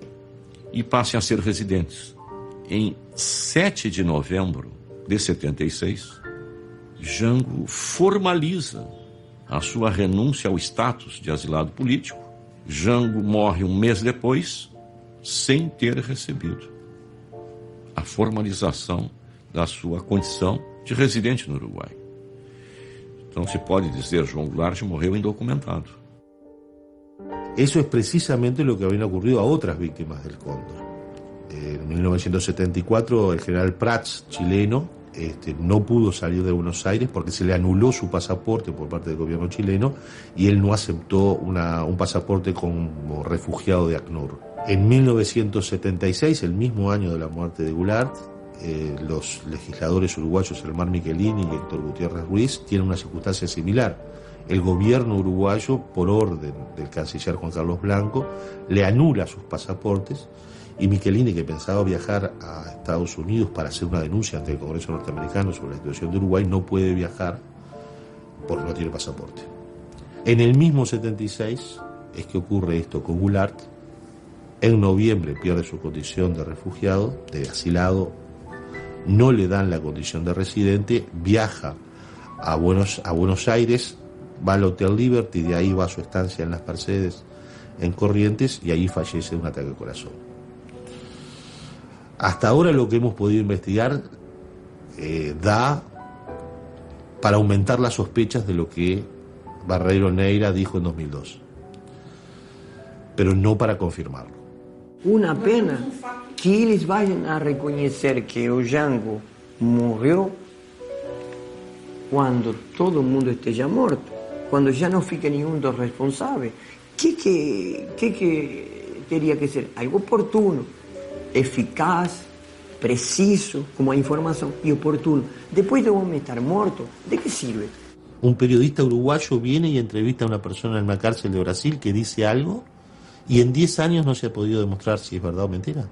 e passem a ser residentes. Em 7 de novembro de 76, Jango formaliza a sua renúncia ao status de asilado político. Jango morre um mês depois, sem ter recebido a formalização da sua condição de residente no Uruguai. Então se pode dizer, João Goulart morreu indocumentado. Eso es precisamente lo que había ocurrido a otras víctimas del Cóndor. En 1974 el general Prats, chileno, no pudo salir de Buenos Aires porque se le anuló su pasaporte por parte del gobierno chileno y él no aceptó un pasaporte como refugiado de ACNUR. En 1976, el mismo año de la muerte de Goulart, los legisladores uruguayos Elmar Michelini y Héctor Gutiérrez Ruiz tienen una circunstancia similar. El gobierno uruguayo, por orden del canciller Juan Carlos Blanco, le anula sus pasaportes y Michelini, que pensaba viajar a Estados Unidos para hacer una denuncia ante el Congreso norteamericano sobre la situación de Uruguay, no puede viajar porque no tiene pasaporte. En el mismo 76 es que ocurre esto con Goulart. En noviembre pierde su condición de refugiado, de asilado, no le dan la condición de residente, viaja a Buenos Aires, va al Hotel Liberty, de ahí va a su estancia en las Mercedes, en Corrientes, y ahí fallece de un ataque al corazón. Hasta ahora lo que hemos podido investigar da para aumentar las sospechas de lo que Barreiro Neira dijo en 2002, pero no para confirmarlo. Una pena que eles vayan a reconocer que o Jango morreu quando todo mundo esteja morto, quando já não fique nenhum dos responsáveis. Que teria que ser? Algo oportuno, eficaz, preciso, como a informação, e oportuno. Depois de um homem estar morto, ¿de qué sirve? Un periodista uruguayo viene y entrevista a una persona en una cárcel de Brasil que dice algo y en 10 años no se ha podido demostrar si es verdad o mentira.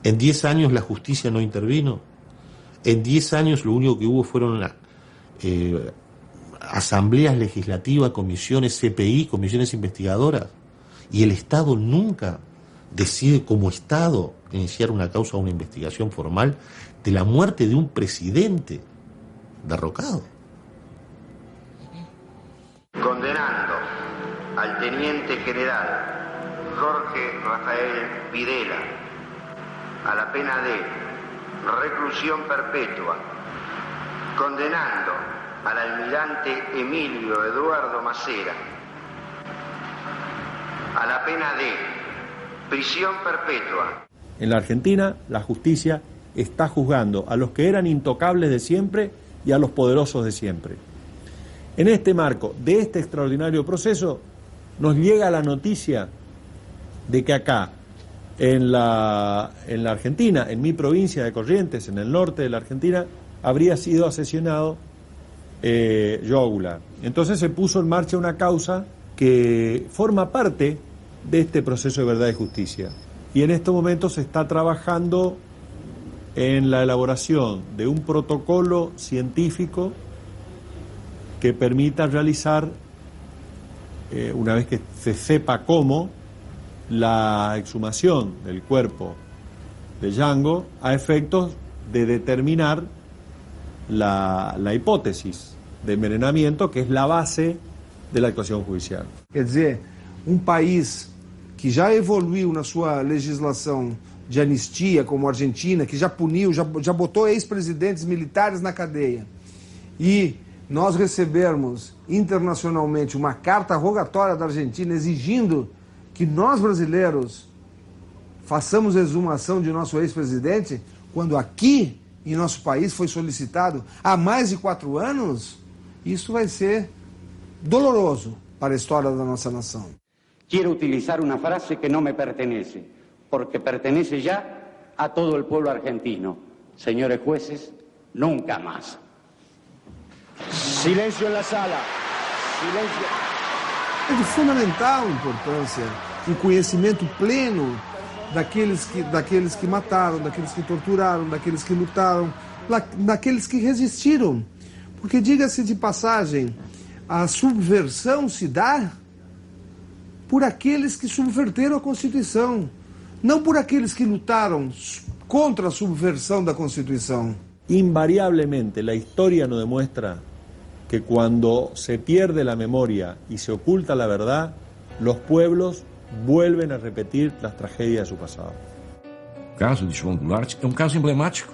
En 10 años la justicia no intervino. En 10 años lo único que hubo fueron asambleas legislativas, comisiones CPI, comisiones investigadoras, y el Estado nunca decide como Estado iniciar una causa o una investigación formal de la muerte de un presidente derrocado. Condenando al teniente general Jorge Rafael Videla a la pena de reclusión perpetua, condenando al almirante Emilio Eduardo Macera a la pena de prisión perpetua. En la Argentina, la justicia está juzgando a los que eran intocables de siempre y a los poderosos de siempre. En este marco de este extraordinario proceso, nos llega la noticia de que acá, en la Argentina, en mi provincia de Corrientes, en el norte de la Argentina, habría sido asesinado Joao Goulart. Entonces se puso en marcha una causa que forma parte de este proceso de verdad y justicia. Y en estos momentos se está trabajando en la elaboración de un protocolo científico que permita realizar, una vez que se sepa cómo, la exhumación del cuerpo de Django a efectos de determinar la hipótesis de envenenamiento, que es la base de la actuación judicial. Quer dizer, país que já evoluiu na sua legislação de anistia, como a Argentina, que já puniu, já botou ex-presidentes militares na cadeia, e nós recebermos internacionalmente uma carta rogatória da Argentina exigindo que nós brasileiros façamos exumação de nosso ex-presidente, quando aqui em nosso país foi solicitado há mais de 4 anos, isso vai ser doloroso para a história da nossa nação. Quiero utilizar una frase que no me pertenece, porque pertenece ya a todo el pueblo argentino. Señores jueces, nunca más. Silencio en la sala. Silencio. É de fundamental importância o conhecimento pleno daqueles que mataram, daqueles que torturaram, daqueles que lutaram, daqueles que resistiram. Porque, diga-se de passagem, a subversão se dá por aqueles que subverteram a Constituição, não por aqueles que lutaram contra a subversão da Constituição. Invariablemente, la historia nos demuestra que cuando se pierde la memoria y se oculta la verdad, los pueblos vuelven a repetir las tragedias de su pasado. O caso de João Goulart é um caso emblemático.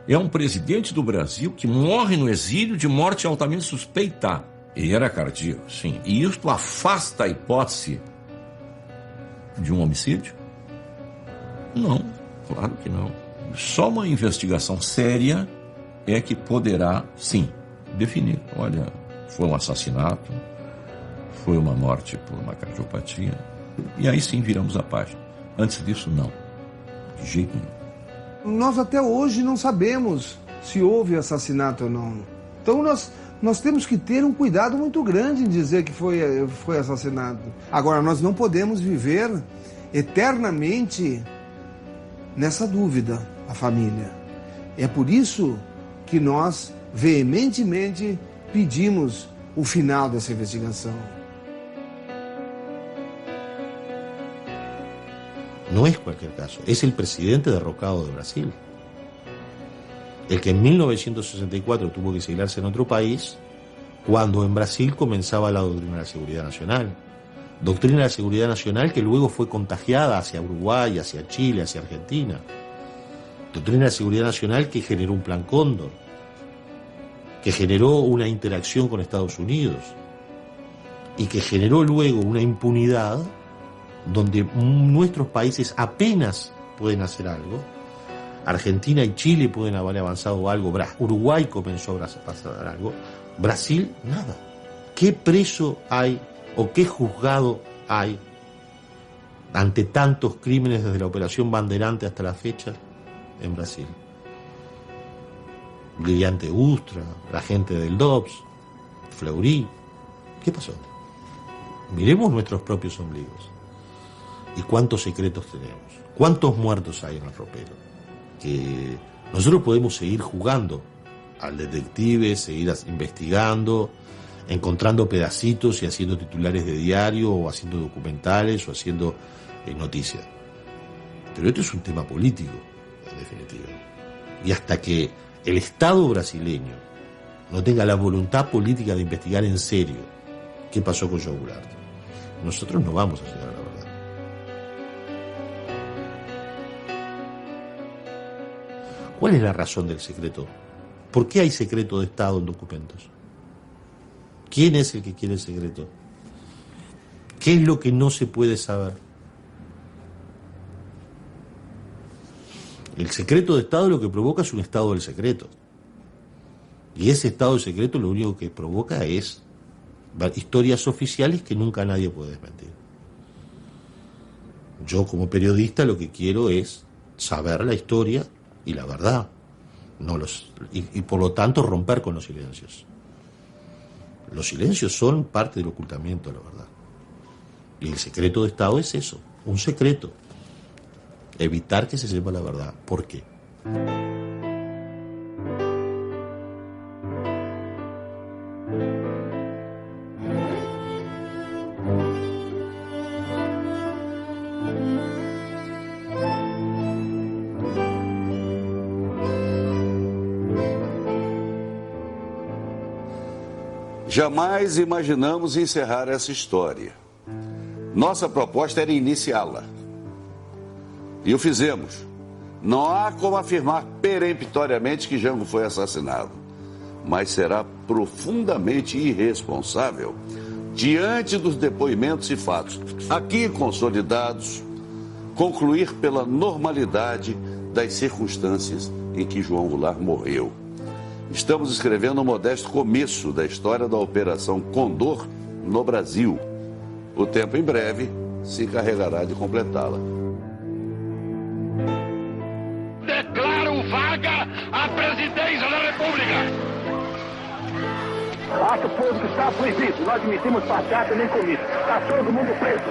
É um presidente do Brasil que morre no exílio de morte altamente suspeita. E era cardíaco, sim. E isto afasta a hipótese de um homicídio? Não, claro que não. Só uma investigação séria é que poderá, sim, definir. Olha, foi um assassinato, foi uma morte por uma cardiopatia. E aí sim viramos a página. Antes disso, não. De jeito nenhum. Nós até hoje não sabemos se houve assassinato ou não. Então nós temos que ter um cuidado muito grande em dizer que foi assassinado. Agora, nós não podemos viver eternamente nessa dúvida, a família. É por isso que nós veementemente pedimos o final dessa investigação. No es cualquier caso, es el presidente derrocado de Brasil. El que en 1964 tuvo que exilarse en otro país, cuando en Brasil comenzaba la doctrina de la seguridad nacional. Doctrina de la seguridad nacional que luego fue contagiada hacia Uruguay, hacia Chile, hacia Argentina. Doctrina de la seguridad nacional que generó un plan Cóndor, que generó una interacción con Estados Unidos y que generó luego una impunidad donde nuestros países apenas pueden hacer algo. Argentina y Chile pueden haber avanzado algo, Uruguay comenzó a pasar algo, Brasil nada. ¿Qué preso hay o qué juzgado hay ante tantos crímenes desde la Operación Bandeirante hasta la fecha en Brasil? Brillante Ustra, la gente del DOPS, Fleury. ¿Qué pasó? Miremos nuestros propios ombligos. ¿Y cuántos secretos tenemos? ¿Cuántos muertos hay en el ropero? Que nosotros podemos seguir jugando al detective, seguir investigando, encontrando pedacitos y haciendo titulares de diario o haciendo documentales o haciendo noticias. Pero esto es un tema político, en definitiva. Y hasta que el Estado brasileño no tenga la voluntad política de investigar en serio qué pasó con João Goulart, nosotros no vamos a llegar a la verdad. ¿Cuál es la razón del secreto? ¿Por qué hay secreto de Estado en documentos? ¿Quién es el que quiere el secreto? ¿Qué es lo que no se puede saber? El secreto de Estado lo que provoca es un estado del secreto. Y ese estado del secreto lo único que provoca es historias oficiales que nunca nadie puede desmentir. Yo como periodista lo que quiero es saber la historia y la verdad, y por lo tanto romper con los silencios. Los silencios son parte del ocultamiento de la verdad. Y el secreto de Estado es eso, un secreto. Evitar que se sepa la verdad. ¿Por qué? Jamais imaginamos encerrar essa história. Nossa proposta era iniciá-la. E o fizemos. Não há como afirmar peremptoriamente que Jango foi assassinado, mas será profundamente irresponsável diante dos depoimentos e fatos aqui consolidados, concluir pela normalidade das circunstâncias em que João Goulart morreu. Estamos escrevendo um modesto começo da história da Operação Condor no Brasil. O tempo em breve se encarregará de completá-la. Declaro vaga a presidência da República. Ato povo que está proibido. Não admitimos passeata nem comício. Está todo mundo preso.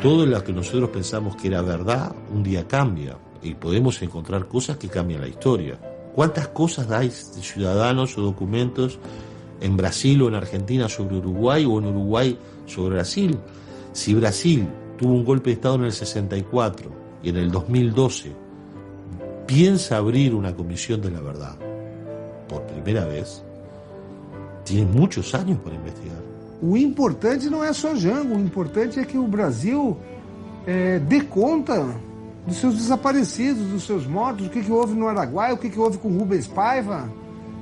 Todo lo que nosotros pensamos que era verdad, un día cambia. Y podemos encontrar cosas que cambian la historia. ¿Cuántas cosas hay de ciudadanos o documentos en Brasil o en Argentina sobre Uruguay o en Uruguay sobre Brasil? Si Brasil tuvo un golpe de Estado en el 64 y en el 2012 piensa abrir una comisión de la verdad por primera vez, tiene muchos años para investigar. O importante não é só Jango, o importante é que o Brasil dê conta dos seus desaparecidos, dos seus mortos, o que houve no Araguaia, o que houve com Rubens Paiva.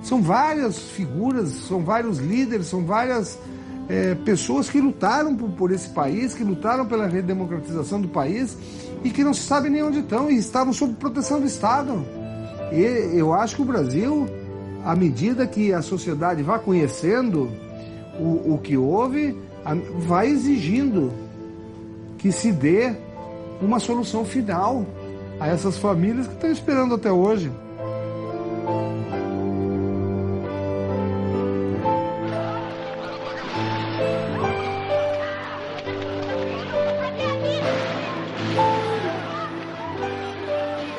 São várias figuras, são vários líderes, são várias pessoas que lutaram por esse país, que lutaram pela redemocratização do país e que não se sabe nem onde estão e estavam sob proteção do Estado. E eu acho que o Brasil, à medida que a sociedade vai conhecendo o que houve, vai exigindo que se dê uma solução final a essas famílias que estão esperando até hoje.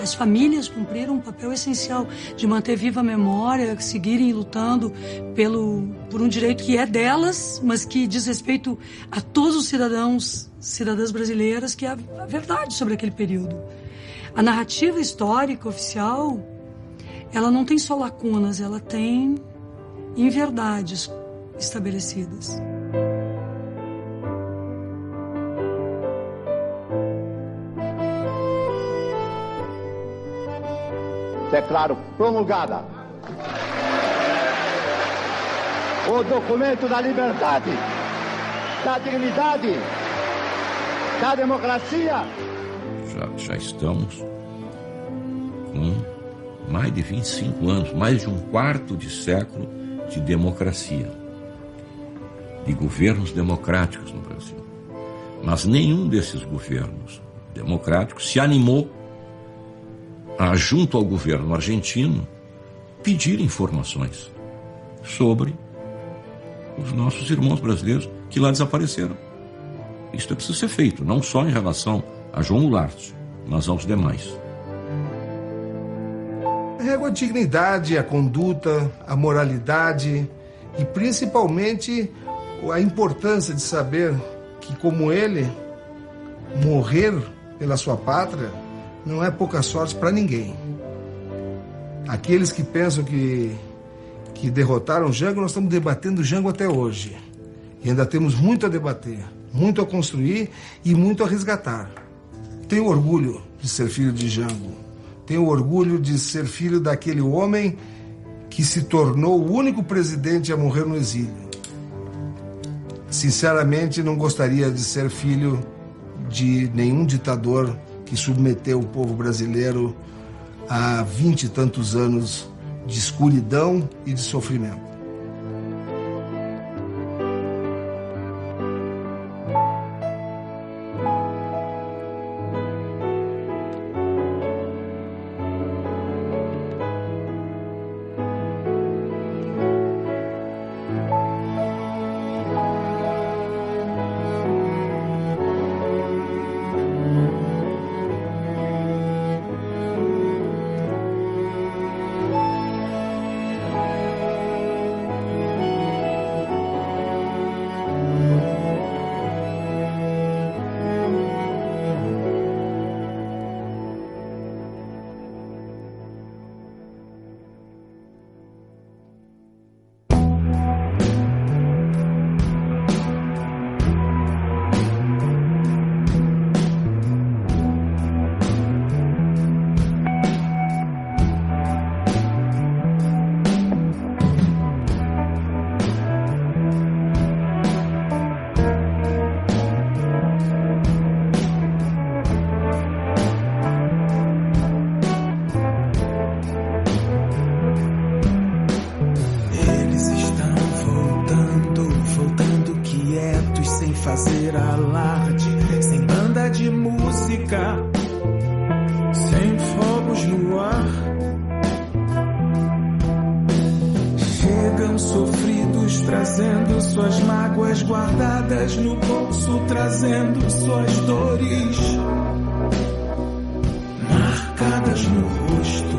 As famílias cumpriram um papel essencial de manter viva a memória, seguirem lutando por um direito que é delas, mas que diz respeito a todos os cidadãs brasileiras, que é a verdade sobre aquele período. A narrativa histórica oficial, ela não tem só lacunas, ela tem inverdades estabelecidas. Declaro promulgada o documento da liberdade, da dignidade, da democracia. Já estamos com mais de 25 anos, mais de um quarto de século de democracia, de governos democráticos no Brasil. Mas nenhum desses governos democráticos se animou a, junto ao governo argentino, pedir informações sobre os nossos irmãos brasileiros que lá desapareceram. Isso é preciso ser feito, não só em relação a João Goulart, mas aos demais. Carrego a dignidade, a conduta, a moralidade e principalmente a importância de saber que, como ele, morrer pela sua pátria não é pouca sorte para ninguém. Aqueles que pensam que derrotaram Jango, nós estamos debatendo Jango até hoje. E ainda temos muito a debater, muito a construir e muito a resgatar. Tenho orgulho de ser filho de Jango. Tenho orgulho de ser filho daquele homem que se tornou o único presidente a morrer no exílio. Sinceramente, não gostaria de ser filho de nenhum ditador que submeteu o povo brasileiro a 20 e tantos anos de escuridão e de sofrimento. fazer alarde, sem banda de música, sem fogos no ar. Chegam sofridos, trazendo suas mágoas guardadas no bolso, trazendo suas dores marcadas no rosto.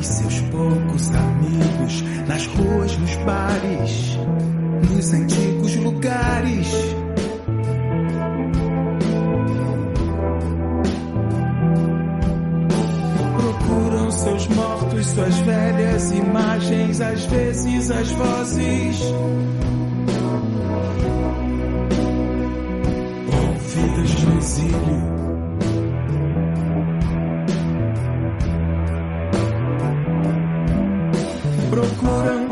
Seus poucos amigos, nas ruas, nos bares, nos antigos lugares. Procuram seus mortos, suas velhas imagens, às vezes as vozes ouvidas no exílio. Procuram